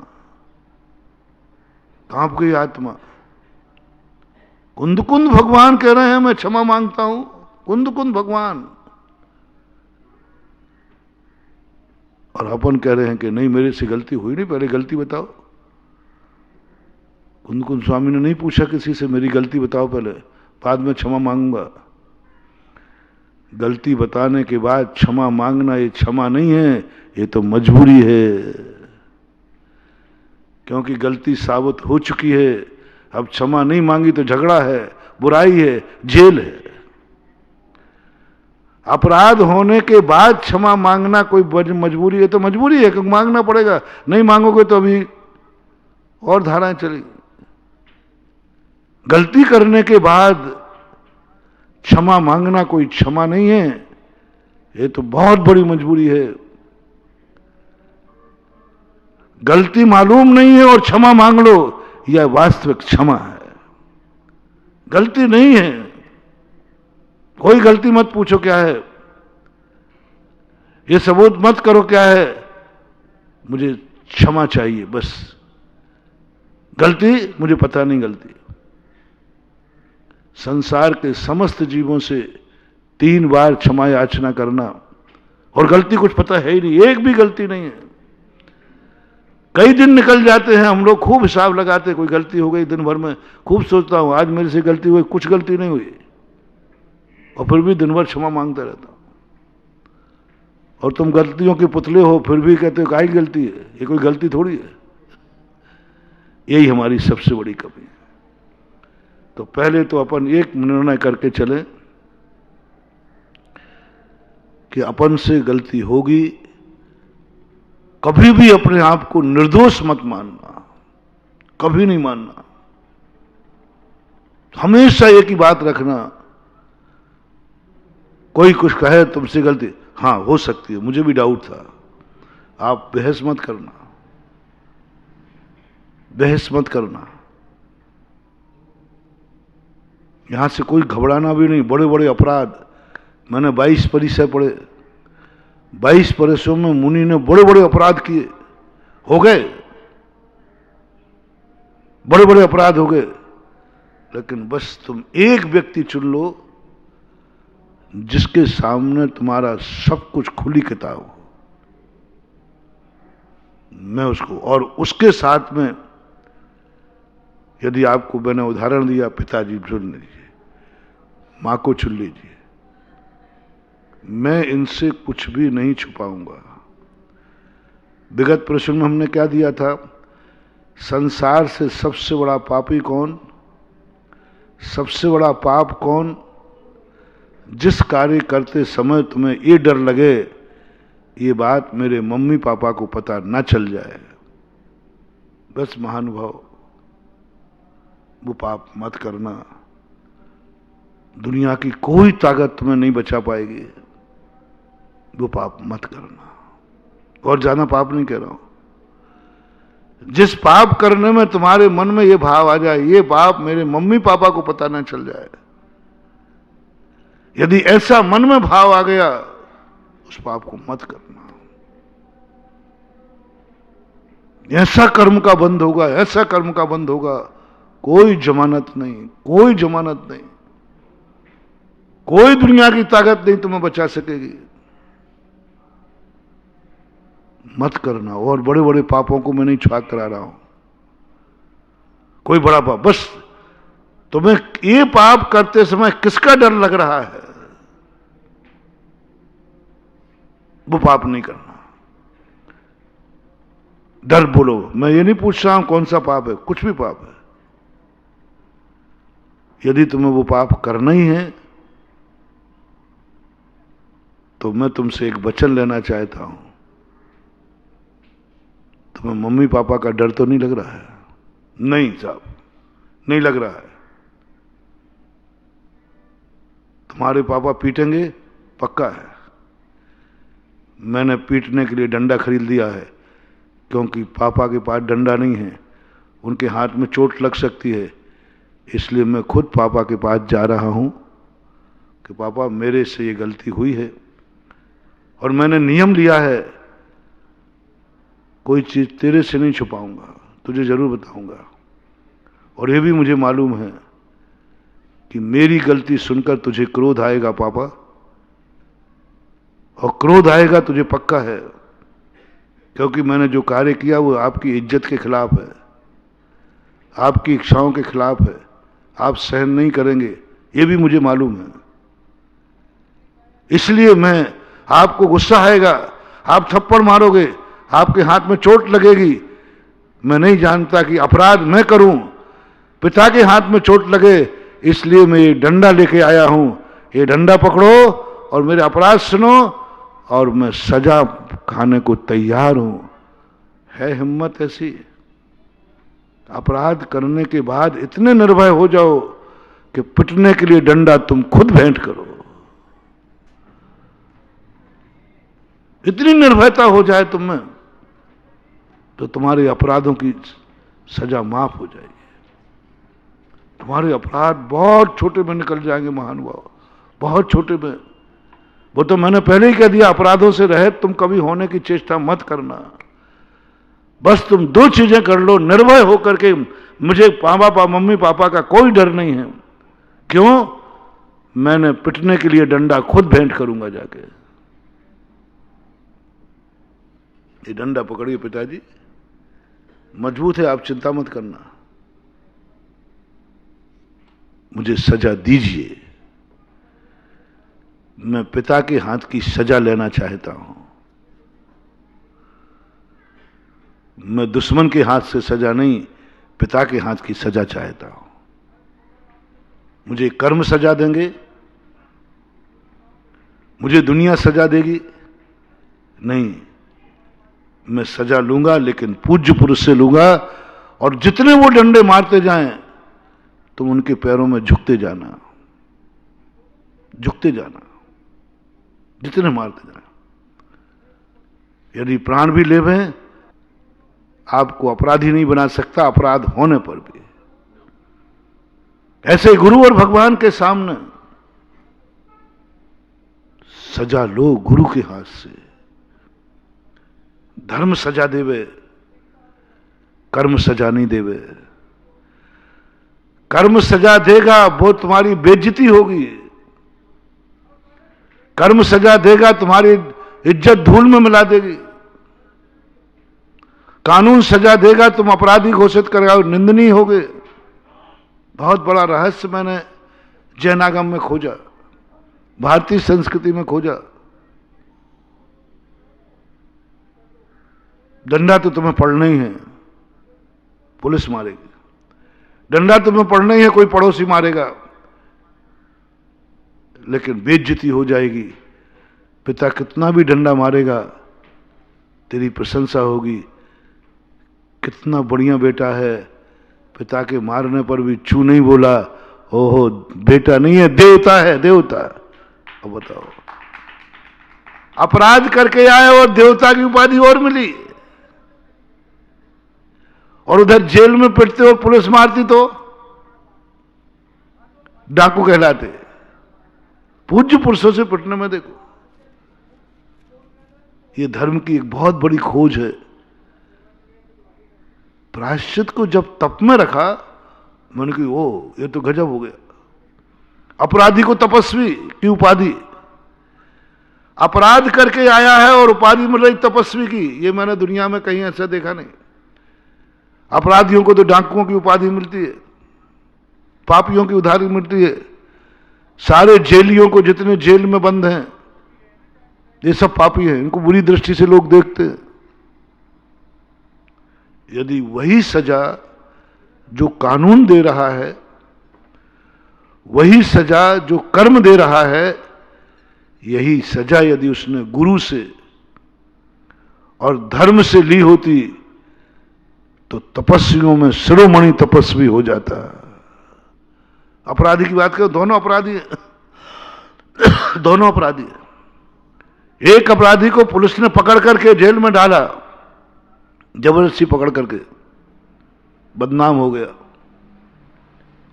कांप गई आत्मा। कुंद भगवान कह रहे हैं मैं क्षमा मांगता हूं, कुंद भगवान, और अपन कह रहे हैं कि नहीं मेरे से गलती हुई नहीं, पहले गलती बताओ। कुंद स्वामी ने नहीं पूछा किसी से मेरी गलती बताओ पहले, बाद में क्षमा मांगूंगा। गलती बताने के बाद क्षमा मांगना ये क्षमा नहीं है, ये तो मजबूरी है, क्योंकि गलती साबित हो चुकी है। अब क्षमा नहीं मांगी तो झगड़ा है, बुराई है, जेल है। अपराध होने के बाद क्षमा मांगना कोई मजबूरी है तो मजबूरी है, क्योंकि मांगना पड़ेगा, नहीं मांगोगे तो अभी और धाराएं चलेगी। गलती करने के बाद क्षमा मांगना कोई क्षमा नहीं है, ये तो बहुत बड़ी मजबूरी है। गलती मालूम नहीं है और क्षमा मांग लो, यह वास्तविक क्षमा है। गलती नहीं है, कोई गलती मत पूछो क्या है, ये सबूत मत करो क्या है, मुझे क्षमा चाहिए बस। गलती मुझे पता नहीं गलती। संसार के समस्त जीवों से 3 बार क्षमा याचना करना, और गलती कुछ पता है ही नहीं, एक भी गलती नहीं है। कई दिन निकल जाते हैं, हम लोग खूब हिसाब लगाते, कोई गलती हो गई दिन भर में, खूब सोचता हूं आज मेरे से गलती हुई, कुछ गलती नहीं हुई, और फिर भी दिन भर क्षमा मांगता रहता हूं। और तुम गलतियों के पुतले हो, फिर भी कहते हो काई गलती है, ये कोई गलती थोड़ी है। यही हमारी सबसे बड़ी कमी है। तो पहले तो अपन एक निर्णय करके चले कि अपन से गलती होगी, कभी भी अपने आप को निर्दोष मत मानना, कभी नहीं मानना। हमेशा एक ही बात रखना, कोई कुछ कहे तुमसे गलती, हां हो सकती है, मुझे भी डाउट था, आप बहस मत करना, बहस मत करना। यहां से कोई घबराना भी नहीं। बड़े बड़े अपराध, मैंने 22 परिचय पढ़े, 22 परिचयों में मुनि ने बड़े बड़े अपराध किए, हो गए, बड़े बड़े अपराध हो गए, लेकिन बस तुम एक व्यक्ति चुन लो जिसके सामने तुम्हारा सब कुछ खुली किताब हो, मैं उसको, और उसके साथ में यदि आपको मैंने उदाहरण दिया, पिताजी चुन लीजिए, मां को चुन लीजिए, मैं इनसे कुछ भी नहीं छुपाऊंगा। विगत प्रश्न में हमने क्या दिया था, संसार से सबसे बड़ा पापी कौन, सबसे बड़ा पाप कौन, जिस कार्य करते समय तुम्हें ये डर लगे ये बात मेरे मम्मी पापा को पता ना चल जाए, बस महानुभाव वो पाप मत करना। दुनिया की कोई ताकत तुम्हें नहीं बचा पाएगी, वो पाप मत करना। और ज्यादा पाप नहीं कह रहा हूं, जिस पाप करने में तुम्हारे मन में ये भाव आ जाए ये पाप मेरे मम्मी पापा को पता ना चल जाए, यदि ऐसा मन में भाव आ गया उस पाप को मत करना। ऐसा कर्म का बंध होगा, ऐसा कर्म का बंध होगा, कोई जमानत नहीं, कोई जमानत नहीं, कोई दुनिया की ताकत नहीं तुम्हें बचा सकेगी। मत करना। और बड़े बड़े पापों को मैं नहीं छुआ करा रहा हूं, कोई बड़ा पाप, बस तुम्हें ये पाप करते समय किसका डर लग रहा है वो पाप नहीं करना। डर बोलो, मैं ये नहीं पूछ रहा हूं कौन सा पाप है, कुछ भी पाप है, यदि तुम्हें वो पाप करना ही है तो मैं तुमसे एक वचन लेना चाहता हूं, तुम्हें मम्मी पापा का डर तो नहीं लग रहा है? नहीं साहब, नहीं लग रहा है। तुम्हारे पापा पीटेंगे पक्का है, मैंने पीटने के लिए डंडा खरीद लिया है, क्योंकि पापा के पास डंडा नहीं है, उनके हाथ में चोट लग सकती है, इसलिए मैं खुद पापा के पास जा रहा हूं कि पापा मेरे से ये गलती हुई है, और मैंने नियम लिया है कोई चीज तेरे से नहीं छुपाऊंगा, तुझे जरूर बताऊंगा। और ये भी मुझे मालूम है कि मेरी गलती सुनकर तुझे क्रोध आएगा पापा, और क्रोध आएगा तुझे पक्का है, क्योंकि मैंने जो कार्य किया वो आपकी इज्जत के खिलाफ है, आपकी इच्छाओं के खिलाफ है, आप सहन नहीं करेंगे, ये भी मुझे मालूम है। इसलिए मैं, आपको गुस्सा आएगा, आप थप्पड़ मारोगे, आपके हाथ में चोट लगेगी, मैं नहीं जानता कि अपराध मैं करूं, पिता के हाथ में चोट लगे, इसलिए मैं ये डंडा लेके आया हूं, ये डंडा पकड़ो और मेरे अपराध सुनो, और मैं सजा खाने को तैयार हूं। है हिम्मत ऐसी? अपराध करने के बाद इतने निर्भय हो जाओ कि पिटने के लिए डंडा तुम खुद भेंट करो, इतनी निर्भयता हो जाए तुम में, तो तुम्हारे अपराधों की सजा माफ हो जाएगी, तुम्हारे अपराध बहुत छोटे में निकल जाएंगे महानुभाव, बहुत छोटे में। वो तो मैंने पहले ही कह दिया, अपराधों से रहे तुम कभी होने की चेष्टा मत करना। बस तुम दो चीजें कर लो, निर्भय होकर के, मुझे मम्मी पापा का कोई डर नहीं है। क्यों? मैंने पिटने के लिए डंडा खुद भेंट करूंगा जाके। ये डंडा पकड़िए पिताजी, मजबूत है, आप चिंता मत करना। मुझे सजा दीजिए, मैं पिता के हाथ की सजा लेना चाहता हूं। मैं दुश्मन के हाथ से सजा नहीं, पिता के हाथ की सजा चाहता हूं। मुझे कर्म सजा देंगे, मुझे दुनिया सजा देगी नहीं। मैं सजा लूंगा, लेकिन पूज्य पुरुष से लूंगा। और जितने वो डंडे मारते जाएं, तुम उनके पैरों में झुकते जाना, झुकते जाना, जितने मारते जाएं। यदि प्राण भी लेवें, आपको अपराधी नहीं बना सकता, अपराध होने पर भी। ऐसे गुरु और भगवान के सामने सजा लो गुरु के हाथ से। धर्म सजा देवे, कर्म सजा नहीं देवे। कर्म सजा देगा वो तुम्हारी बेइज्जती होगी, कर्म सजा देगा तुम्हारी इज्जत धूल में मिला देगी। कानून सजा देगा, तुम अपराधी घोषित करेगा और निंदनीय होगे। बहुत बड़ा रहस्य मैंने जैनागम में खोजा, भारतीय संस्कृति में खोजा। डंडा तो तुम्हें पड़ना ही है, पुलिस मारेगी। डंडा तुम्हें पड़ना ही है, कोई पड़ोसी मारेगा, लेकिन बेइज्जती हो जाएगी। पिता कितना भी डंडा मारेगा, तेरी प्रशंसा होगी, कितना बढ़िया बेटा है। पिता के मारने पर भी चू नहीं बोला, ओहो बेटा नहीं है, देवता है, देवता। अब बताओ, अपराध करके आए और देवता की उपाधि और मिली, और उधर जेल में पिटते और पुलिस मारती तो डाकू कहलाते। पूज्य पुरुषों से पिटने में देखो, ये धर्म की एक बहुत बड़ी खोज है। प्रायश्चित को जब तप में रखा, मैंने कहा ओ ये तो गजब हो गया। अपराधी को तपस्वी की उपाधि, अपराध करके आया है और उपाधि मिल रही तपस्वी की, ये मैंने दुनिया में कहीं ऐसा देखा नहीं। अपराधियों को तो डाकुओं की उपाधि मिलती है, पापियों की उधारी मिलती है। सारे जेलियों को, जितने जेल में बंद हैं, ये सब पापी हैं, इनको बुरी दृष्टि से लोग देखते हैं। यदि वही सजा जो कानून दे रहा है, वही सजा जो कर्म दे रहा है, यही सजा यदि उसने गुरु से और धर्म से ली होती, तो तपस्वियों में शिरोमणि तपस्वी हो जाता। अपराधी की बात करो, दोनों अपराधी हैं। दोनों अपराधी हैं। एक अपराधी को पुलिस ने पकड़ करके जेल में डाला, जबरदस्ती पकड़ करके, बदनाम हो गया।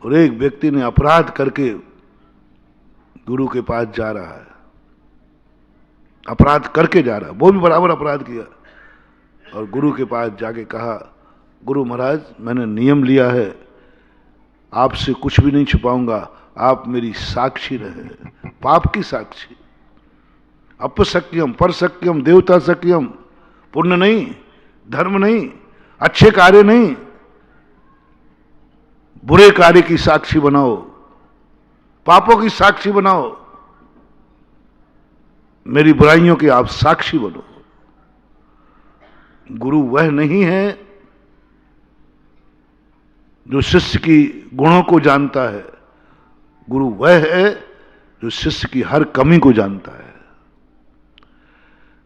और एक व्यक्ति ने अपराध करके गुरु के पास जा रहा है, अपराध करके जा रहा है, वो भी बराबर अपराध किया, और गुरु के पास जाके कहा, गुरु महाराज मैंने नियम लिया है, आपसे कुछ भी नहीं छुपाऊंगा, आप मेरी साक्षी रहे, पाप की साक्षी। अपसक्यम परसक्यम देवता सक्यम, पुण्य नहीं, धर्म नहीं, अच्छे कार्य नहीं, बुरे कार्य की साक्षी बनाओ, पापों की साक्षी बनाओ, मेरी बुराइयों की आप साक्षी बनो। गुरु वह नहीं है जो शिष्य की गुणों को जानता है, गुरु वह है जो शिष्य की हर कमी को जानता है।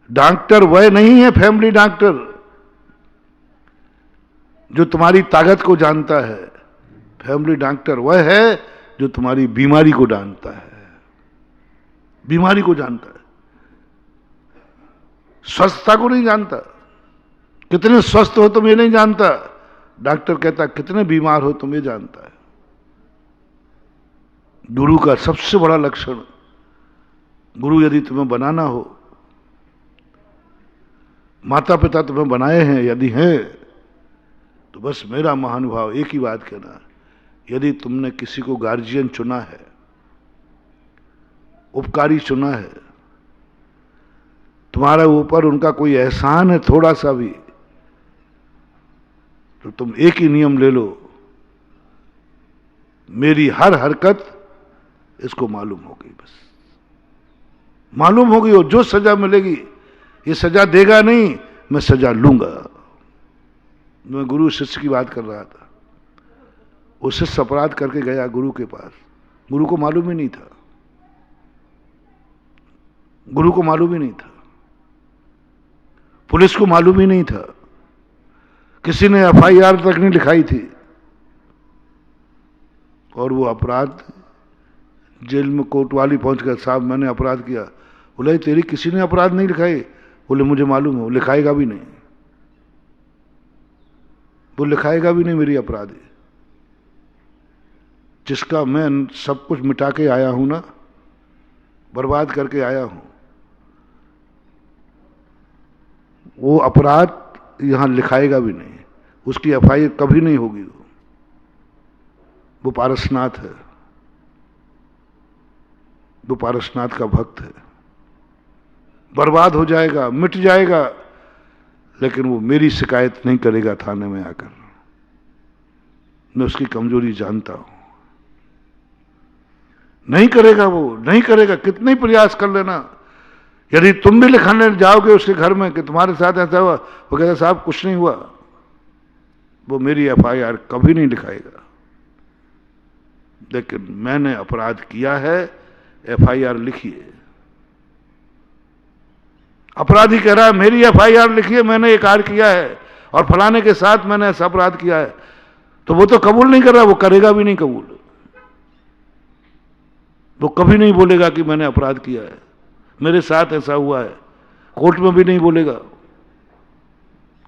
डॉक्टर वह नहीं है, फैमिली डॉक्टर, जो तुम्हारी ताकत को जानता है। फैमिली डॉक्टर वह है जो तुम्हारी बीमारी को जानता है, बीमारी को जानता है, स्वस्थता को नहीं जानता। कितने स्वस्थ हो तुम ये नहीं जानता, डॉक्टर कहता कितने बीमार हो तुम ये जानता है। गुरु का सबसे बड़ा लक्षण गुरु यदि तुम्हें बनाना हो, माता पिता तुम्हें बनाए हैं यदि हैं, तो बस मेरा महानुभाव एक ही बात कहना, यदि तुमने किसी को गार्जियन चुना है, उपकारी चुना है, तुम्हारे ऊपर उनका कोई एहसान है थोड़ा सा भी, तो तुम एक ही नियम ले लो, मेरी हर हरकत इसको मालूम होगी, बस मालूम होगी, और जो सजा मिलेगी ये सजा देगा नहीं, मैं सजा लूंगा। मैं गुरु शिष्य की बात कर रहा था। वो शिष्य अपराध करके गया गुरु के पास, गुरु को मालूम ही नहीं था, गुरु को मालूम ही नहीं था, पुलिस को मालूम ही नहीं था, किसी ने एफआईआर तक नहीं लिखाई थी, और वो अपराध जेल में कोतवाली पहुंच गया, साहब मैंने अपराध किया। बोले तेरी किसी ने अपराध नहीं लिखाई? बोले मुझे मालूम है, वो लिखाएगा भी नहीं, वो लिखाएगा भी नहीं मेरी अपराध है, जिसका मैं सब कुछ मिटा के आया हूं ना, बर्बाद करके आया हूं, वो अपराध यहां लिखाएगा भी नहीं, उसकी एफआईआर कभी नहीं होगी। वो पारसनाथ है, वो पारसनाथ का भक्त है, बर्बाद हो जाएगा, मिट जाएगा, लेकिन वो मेरी शिकायत नहीं करेगा थाने में आकर। मैं उसकी कमजोरी जानता हूं, नहीं करेगा, वो नहीं करेगा, कितने प्रयास कर लेना। यदि तुम भी लिखाने जाओगे उसके घर में कि तुम्हारे साथ ऐसा हुआ, वो कहता साहब कुछ नहीं हुआ, वो मेरी एफआईआर कभी नहीं लिखाएगा। लेकिन मैंने अपराध किया है, एफआईआर लिखिए। अपराधी कह रहा है मेरी एफआईआर लिखिए, मैंने ये कार्य किया है और फलाने के साथ मैंने ऐसा अपराध किया है, तो वो तो कबूल नहीं कर रहा, वो करेगा भी नहीं कबूल, वो कभी नहीं बोलेगा कि मैंने अपराध किया है, मेरे साथ ऐसा हुआ है। कोर्ट में भी नहीं बोलेगा,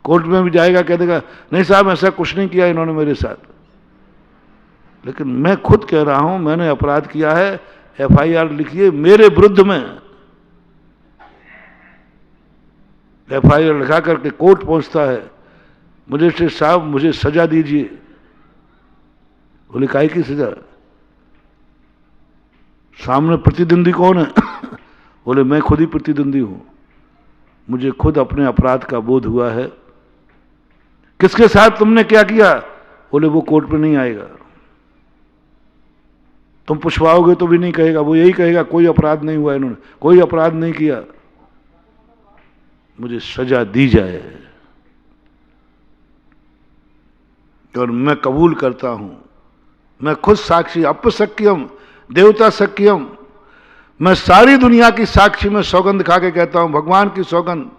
कोर्ट में भी जाएगा कह देगा नहीं साहब ऐसा कुछ नहीं किया इन्होंने मेरे साथ। लेकिन मैं खुद कह रहा हूं मैंने अपराध किया है, एफआईआर लिखिए मेरे विरुद्ध में। एफआईआर लिखा करके कोर्ट पहुंचता है, मजिस्ट्रेट साहब मुझे सजा दीजिए। बोले काहे की सजा? सामने प्रतिद्वंदी कौन है? बोले मैं खुद ही प्रतिद्वंदी हूं, मुझे खुद अपने अपराध का बोध हुआ है। किसके साथ तुमने क्या किया? बोले वो कोर्ट में नहीं आएगा, तुम पूछवाओगे तो भी नहीं कहेगा, वो यही कहेगा कोई अपराध नहीं हुआ, इन्होंने कोई अपराध नहीं किया, मुझे सजा दी जाए। और मैं कबूल करता हूं, मैं खुद साक्षी, अपशक्यम देवता सक्यम, मैं सारी दुनिया की साक्षी में सौगंध खा के कहता हूं, भगवान की सौगंध,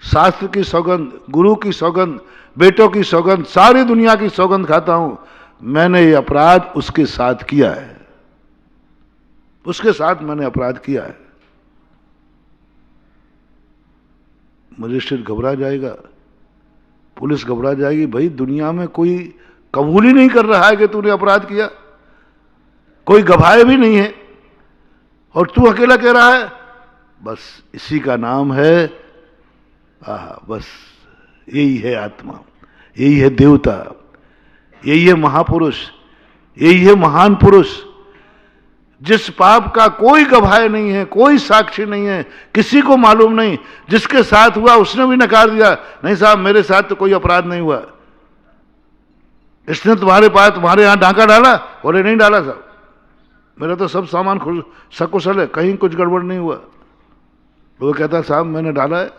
शास्त्र की सौगंध, गुरु की सौगंध, बेटों की सौगंध, सारी दुनिया की सौगंध खाता हूं, मैंने ये अपराध उसके साथ किया है, उसके साथ मैंने अपराध किया है। मजिस्ट्रेट घबरा जाएगा, पुलिस घबरा जाएगी, भाई दुनिया में कोई कबूल ही नहीं कर रहा है कि तूने अपराध किया, कोई गवाह भी नहीं है और तू अकेला कह रहा है। बस इसी का नाम है बस यही है आत्मा, यही है देवता, यही है महापुरुष, यही है महान पुरुष, जिस पाप का कोई गवाह नहीं है, कोई साक्षी नहीं है, किसी को मालूम नहीं, जिसके साथ हुआ उसने भी नकार दिया, नहीं साहब मेरे साथ तो कोई अपराध नहीं हुआ, इसने तुम्हारे पास तुम्हारे यहां डांका डाला? बोले नहीं डाला साहब, मेरा तो सब सामान सकुशल है, कहीं कुछ गड़बड़ नहीं हुआ। वो कहता साहब मैंने डाला है,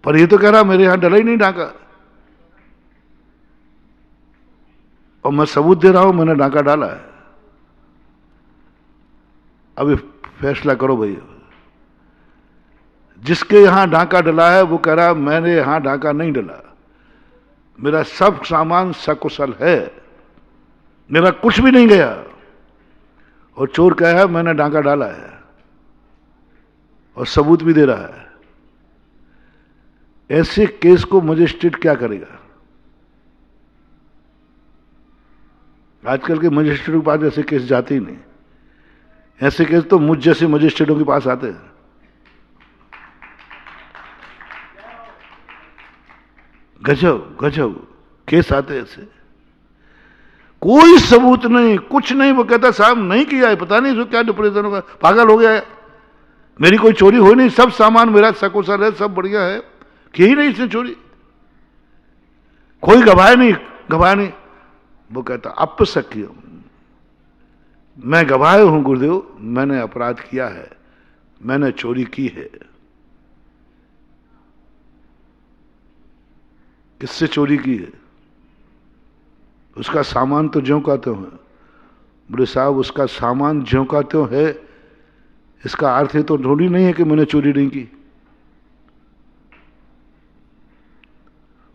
पर ये तो कह रहा मेरे यहां डला ही नहीं डांका, और मैं सबूत दे रहा हूं मैंने डांका डाला है। अभी फैसला करो भैया, जिसके यहां डांका डला है वो कह रहा मैंने यहां डांका नहीं डला, मेरा सब सामान सकुशल है, मेरा कुछ भी नहीं गया, और चोर कहा है मैंने डांका डाला है और सबूत भी दे रहा है। ऐसे केस को मजिस्ट्रेट क्या करेगा? आजकल के मजिस्ट्रेट के पास ऐसे केस जाते ही नहीं, ऐसे केस तो मुझ जैसे मजिस्ट्रेटों के पास आते हैं। गजब गजब केस आते ऐसे, कोई सबूत नहीं, कुछ नहीं। वो कहता साहब नहीं किया है, पता नहीं इसको क्या डिप्रेशन होगा, पागल हो गया है, मेरी कोई चोरी हो नहीं, सब सामान मेरा सकुशल है, सब बढ़िया है, की ही नहीं इसने चोरी, कोई गवाह नहीं, गवाह नहीं। वो कहता अपशक्य, मैं गवाह हूं गुरुदेव, मैंने अपराध किया है, मैंने चोरी की है। किससे चोरी की है? उसका सामान तो ज्यों का त्यों है। बोले साहब उसका सामान ज्यों का त्यों है, इसका अर्थ ये तो थोड़ी नहीं है कि मैंने चोरी नहीं की।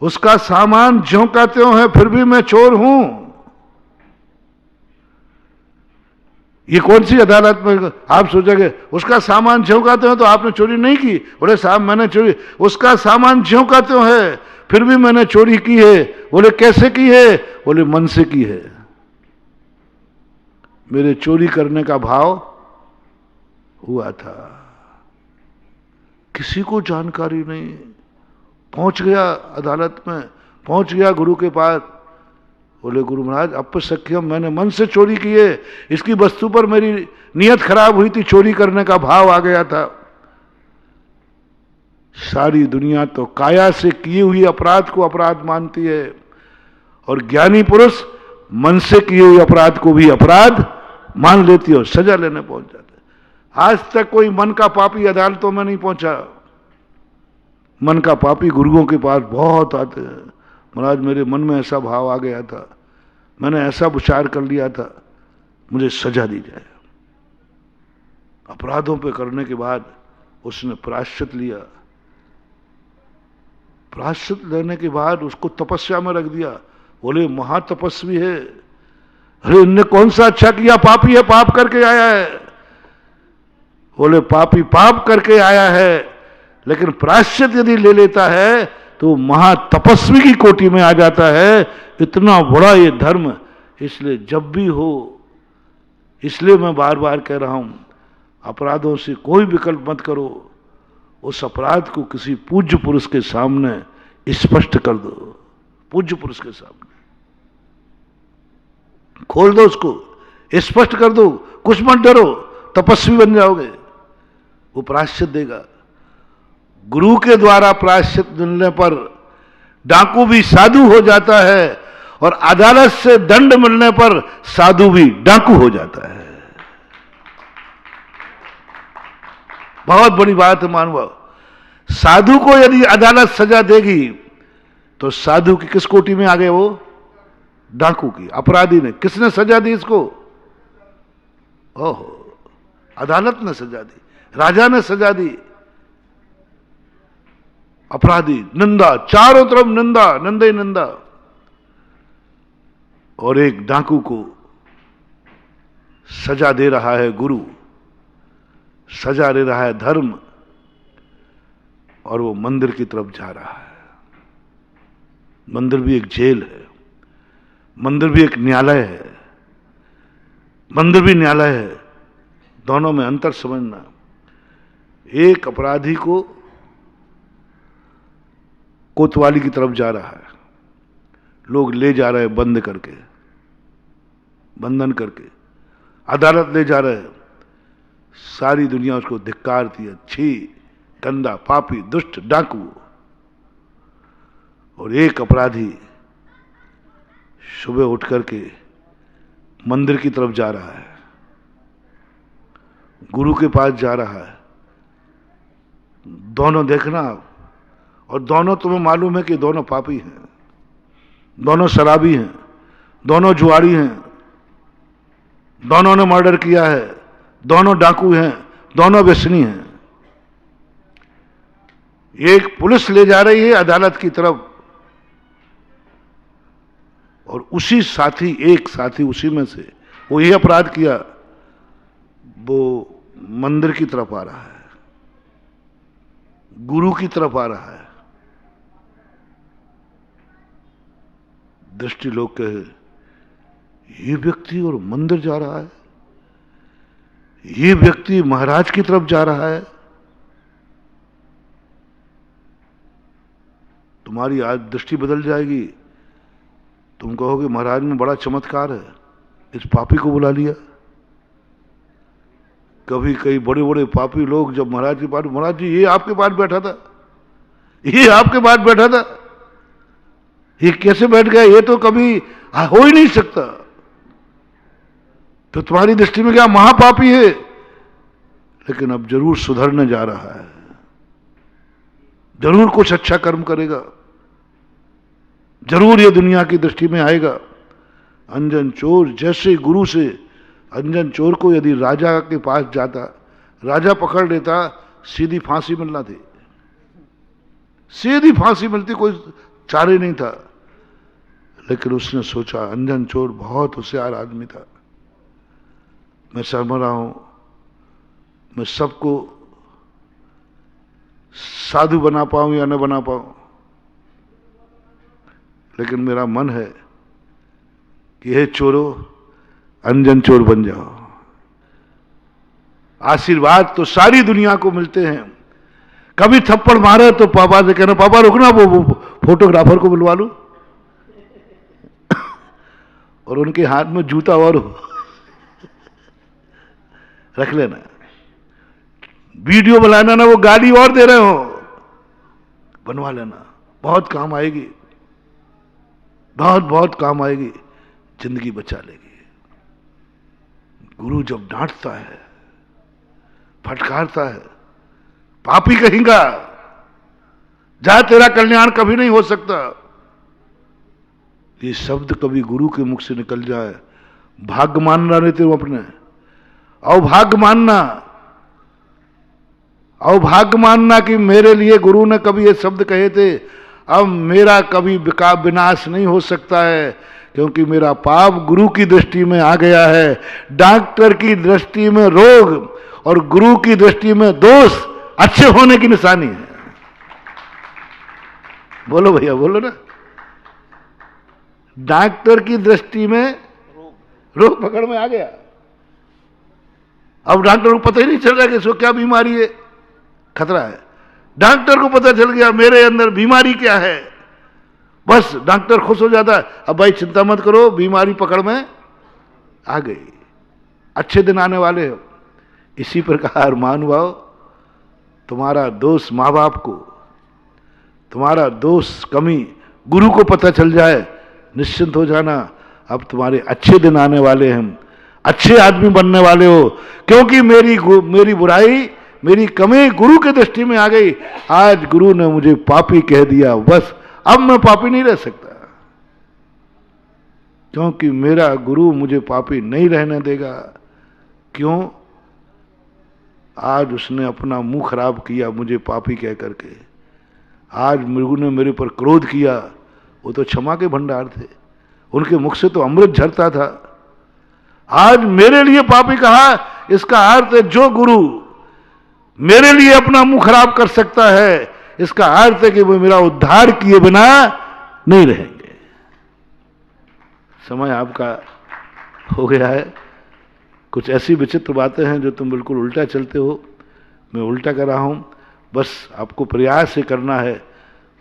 उसका सामान ज्यों का त्यों है, फिर भी मैं चोर हूं। ये कौन सी अदालत में आप सोचोगे उसका सामान ज्यों का त्यों है तो आपने चोरी नहीं की? बोले साहब मैंने चोरी, उसका सामान ज्यों का त्यों है, फिर भी मैंने चोरी की है। बोले कैसे की है? बोले मन से की है, मेरे चोरी करने का भाव हुआ था, किसी को जानकारी नहीं। पहुंच गया अदालत में, पहुंच गया गुरु के पास। बोले गुरु महाराज अपशक्यम, मैंने मन से चोरी की है, इसकी वस्तु पर मेरी नियत खराब हुई थी, चोरी करने का भाव आ गया था। सारी दुनिया तो काया से किए हुए अपराध को अपराध मानती है, और ज्ञानी पुरुष मन से किए हुए अपराध को भी अपराध मान लेती है और सजा लेने पहुंच जाते हैं। आज तक कोई मन का पापी अदालतों में नहीं पहुंचा। मन का पापी गुरुओं के पास बहुत आते हैं, महाराज मेरे मन में ऐसा भाव आ गया था, मैंने ऐसा विचार कर लिया था, मुझे सजा दी जाए। अपराधों पे करने के बाद उसने प्रायश्चित लिया, प्रायश्चित लेने के बाद उसको तपस्या में रख दिया। बोले महातपस्वी है, अरे इनने कौन सा अच्छा किया, पापी है, पाप करके आया है। बोले पापी पाप करके आया है, लेकिन प्रायश्चित यदि ले लेता है तो महातपस्वी की कोटि में आ जाता है। इतना बड़ा ये धर्म, इसलिए जब भी हो, इसलिए मैं बार बार कह रहा हूं अपराधों से कोई विकल्प मत करो, उस अपराध को किसी पूज्य पुरुष के सामने स्पष्ट कर दो, पूज्य पुरुष के सामने खोल दो, उसको स्पष्ट कर दो, कुछ मत डरो, तपस्वी बन जाओगे, वो प्रायश्चित देगा। गुरु के द्वारा प्रायश्चित मिलने पर डाकू भी साधु हो जाता है, और अदालत से दंड मिलने पर साधु भी डाकू हो जाता है। बहुत बड़ी बात है मानव। साधु को यदि अदालत सजा देगी तो साधु की किस कोटि में आ गए वो? डाकू की, अपराधी ने। किसने सजा दी इसको? ओहो, अदालत ने सजा दी, राजा ने सजा दी। अपराधी, निंदा, चारों तरफ निंदा, निंदा ही निंदा। और एक डाकू को सजा दे रहा है गुरु, सजा दे रहा है धर्म, और वो मंदिर की तरफ जा रहा है। मंदिर भी एक जेल है, मंदिर भी एक न्यायालय है, मंदिर भी न्यायालय है, दोनों में अंतर समझना। एक अपराधी को कोतवाली की तरफ जा रहा है, लोग ले जा रहे हैं बंद करके, बंधन करके, अदालत ले जा रहे हैं, सारी दुनिया उसको धिक्कारती है, छी, गंदा, पापी, दुष्ट, डाकू। और एक अपराधी सुबह उठ करके मंदिर की तरफ जा रहा है, गुरु के पास जा रहा है। दोनों देखना, और दोनों तुम्हें मालूम है कि दोनों पापी हैं, दोनों शराबी हैं, दोनों जुआरी हैं, दोनों ने मर्डर किया है, दोनों डाकू हैं, दोनों व्यसनी हैं। एक पुलिस ले जा रही है अदालत की तरफ, और उसी साथी, एक साथी उसी में से, वो ये अपराध किया, वो मंदिर की तरफ आ रहा है, गुरु की तरफ आ रहा है। दृष्टि लोग कहे ये व्यक्ति और मंदिर जा रहा है, ये व्यक्ति महाराज की तरफ जा रहा है। तुम्हारी आज दृष्टि बदल जाएगी। तुम कहोगे महाराज में बड़ा चमत्कार है, इस पापी को बुला लिया। कभी कई बड़े बड़े पापी लोग जब महाराज के पास, महाराज जी ये आपके पास बैठा था, ये आपके पास बैठा था, ये कैसे बैठ गया, ये तो कभी हो ही नहीं सकता। तो तुम्हारी दृष्टि में क्या महापापी है, लेकिन अब जरूर सुधरने जा रहा है, जरूर कुछ अच्छा कर्म करेगा, जरूर ये दुनिया की दृष्टि में आएगा। अंजन चोर जैसे गुरु से, अंजन चोर को यदि राजा के पास जाता, राजा पकड़ लेता, सीधी फांसी मिलना थी, सीधी फांसी मिलती, कोई चारे नहीं था। लेकिन उसने सोचा, अंजन चोर बहुत होशियार आदमी था, मैं समझ रहा हूं मैं सबको साधु बना पाऊं या न बना पाऊं, लेकिन मेरा मन है कि हे चोरों, अंजन चोर बन जाओ। आशीर्वाद तो सारी दुनिया को मिलते हैं। कभी थप्पड़ मारे तो पापा से कहना, पापा रुकना, वो फोटोग्राफर को बुलवा लूं और उनके हाथ में जूता और रख लेना, वीडियो बनाना ना, वो गाड़ी और दे रहे हो, बनवा लेना, बहुत काम आएगी, बहुत बहुत काम आएगी, जिंदगी बचा लेगी। गुरु जब डांटता है, फटकारता है, पापी कहेगा जा, तेरा कल्याण कभी नहीं हो सकता, ये शब्द कभी गुरु के मुख से निकल जाए, भाग्य मानना रहते हो अपने, अभाग्य मानना, अभाग्य मानना कि मेरे लिए गुरु ने कभी ये शब्द कहे थे, अब मेरा कभी विनाश नहीं हो सकता है, क्योंकि मेरा पाप गुरु की दृष्टि में आ गया है। डॉक्टर की दृष्टि में रोग और गुरु की दृष्टि में दोष अच्छे होने की निशानी है। बोलो भैया, बोलो ना। डॉक्टर की दृष्टि में रोग पकड़ में आ गया, अब डॉक्टर को पता ही नहीं चल रहा कि इसको क्या बीमारी है, खतरा है। डॉक्टर को पता चल गया मेरे अंदर बीमारी क्या है, बस डॉक्टर खुश हो जाता है, अब भाई चिंता मत करो, बीमारी पकड़ में आ गई, अच्छे दिन आने वाले हो। इसी प्रकार महानुभाव, तुम्हारा दोष माँ बाप को, तुम्हारा दोष कमी गुरु को पता चल जाए, निश्चिंत हो जाना, अब तुम्हारे अच्छे दिन आने वाले हैं, अच्छे आदमी बनने वाले हो, क्योंकि मेरी बुराई, मेरी कमी गुरु के दृष्टि में आ गई। आज गुरु ने मुझे पापी कह दिया, बस अब मैं पापी नहीं रह सकता, क्योंकि मेरा गुरु मुझे पापी नहीं रहने देगा। क्यों? आज उसने अपना मुंह खराब किया मुझे पापी कह करके। आज मृगु ने मेरे पर क्रोध किया, वो तो क्षमा के भंडार थे, उनके मुख से तो अमृत झरता था। आज मेरे लिए पापी कहा, इसका अर्थ है जो गुरु मेरे लिए अपना मुंह खराब कर सकता है, इसका अर्थ है कि वो मेरा उद्धार किए बिना नहीं रहेंगे। समय आपका हो गया है। कुछ ऐसी विचित्र बातें हैं जो तुम बिल्कुल उल्टा चलते हो, मैं उल्टा कर रहा हूं, बस आपको प्रयास से करना है।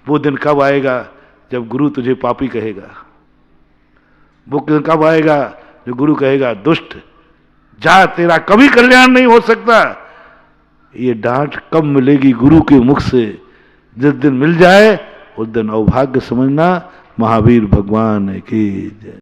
वो दिन कब आएगा जब गुरु तुझे पापी कहेगा, वो दिन कब आएगा जो गुरु कहेगा दुष्ट जा, तेरा कभी कल्याण नहीं हो सकता। ये डांट कब मिलेगी गुरु के मुख से? जिस दिन मिल जाए उस दिन अभाग्य समझना। महावीर भगवान की जय।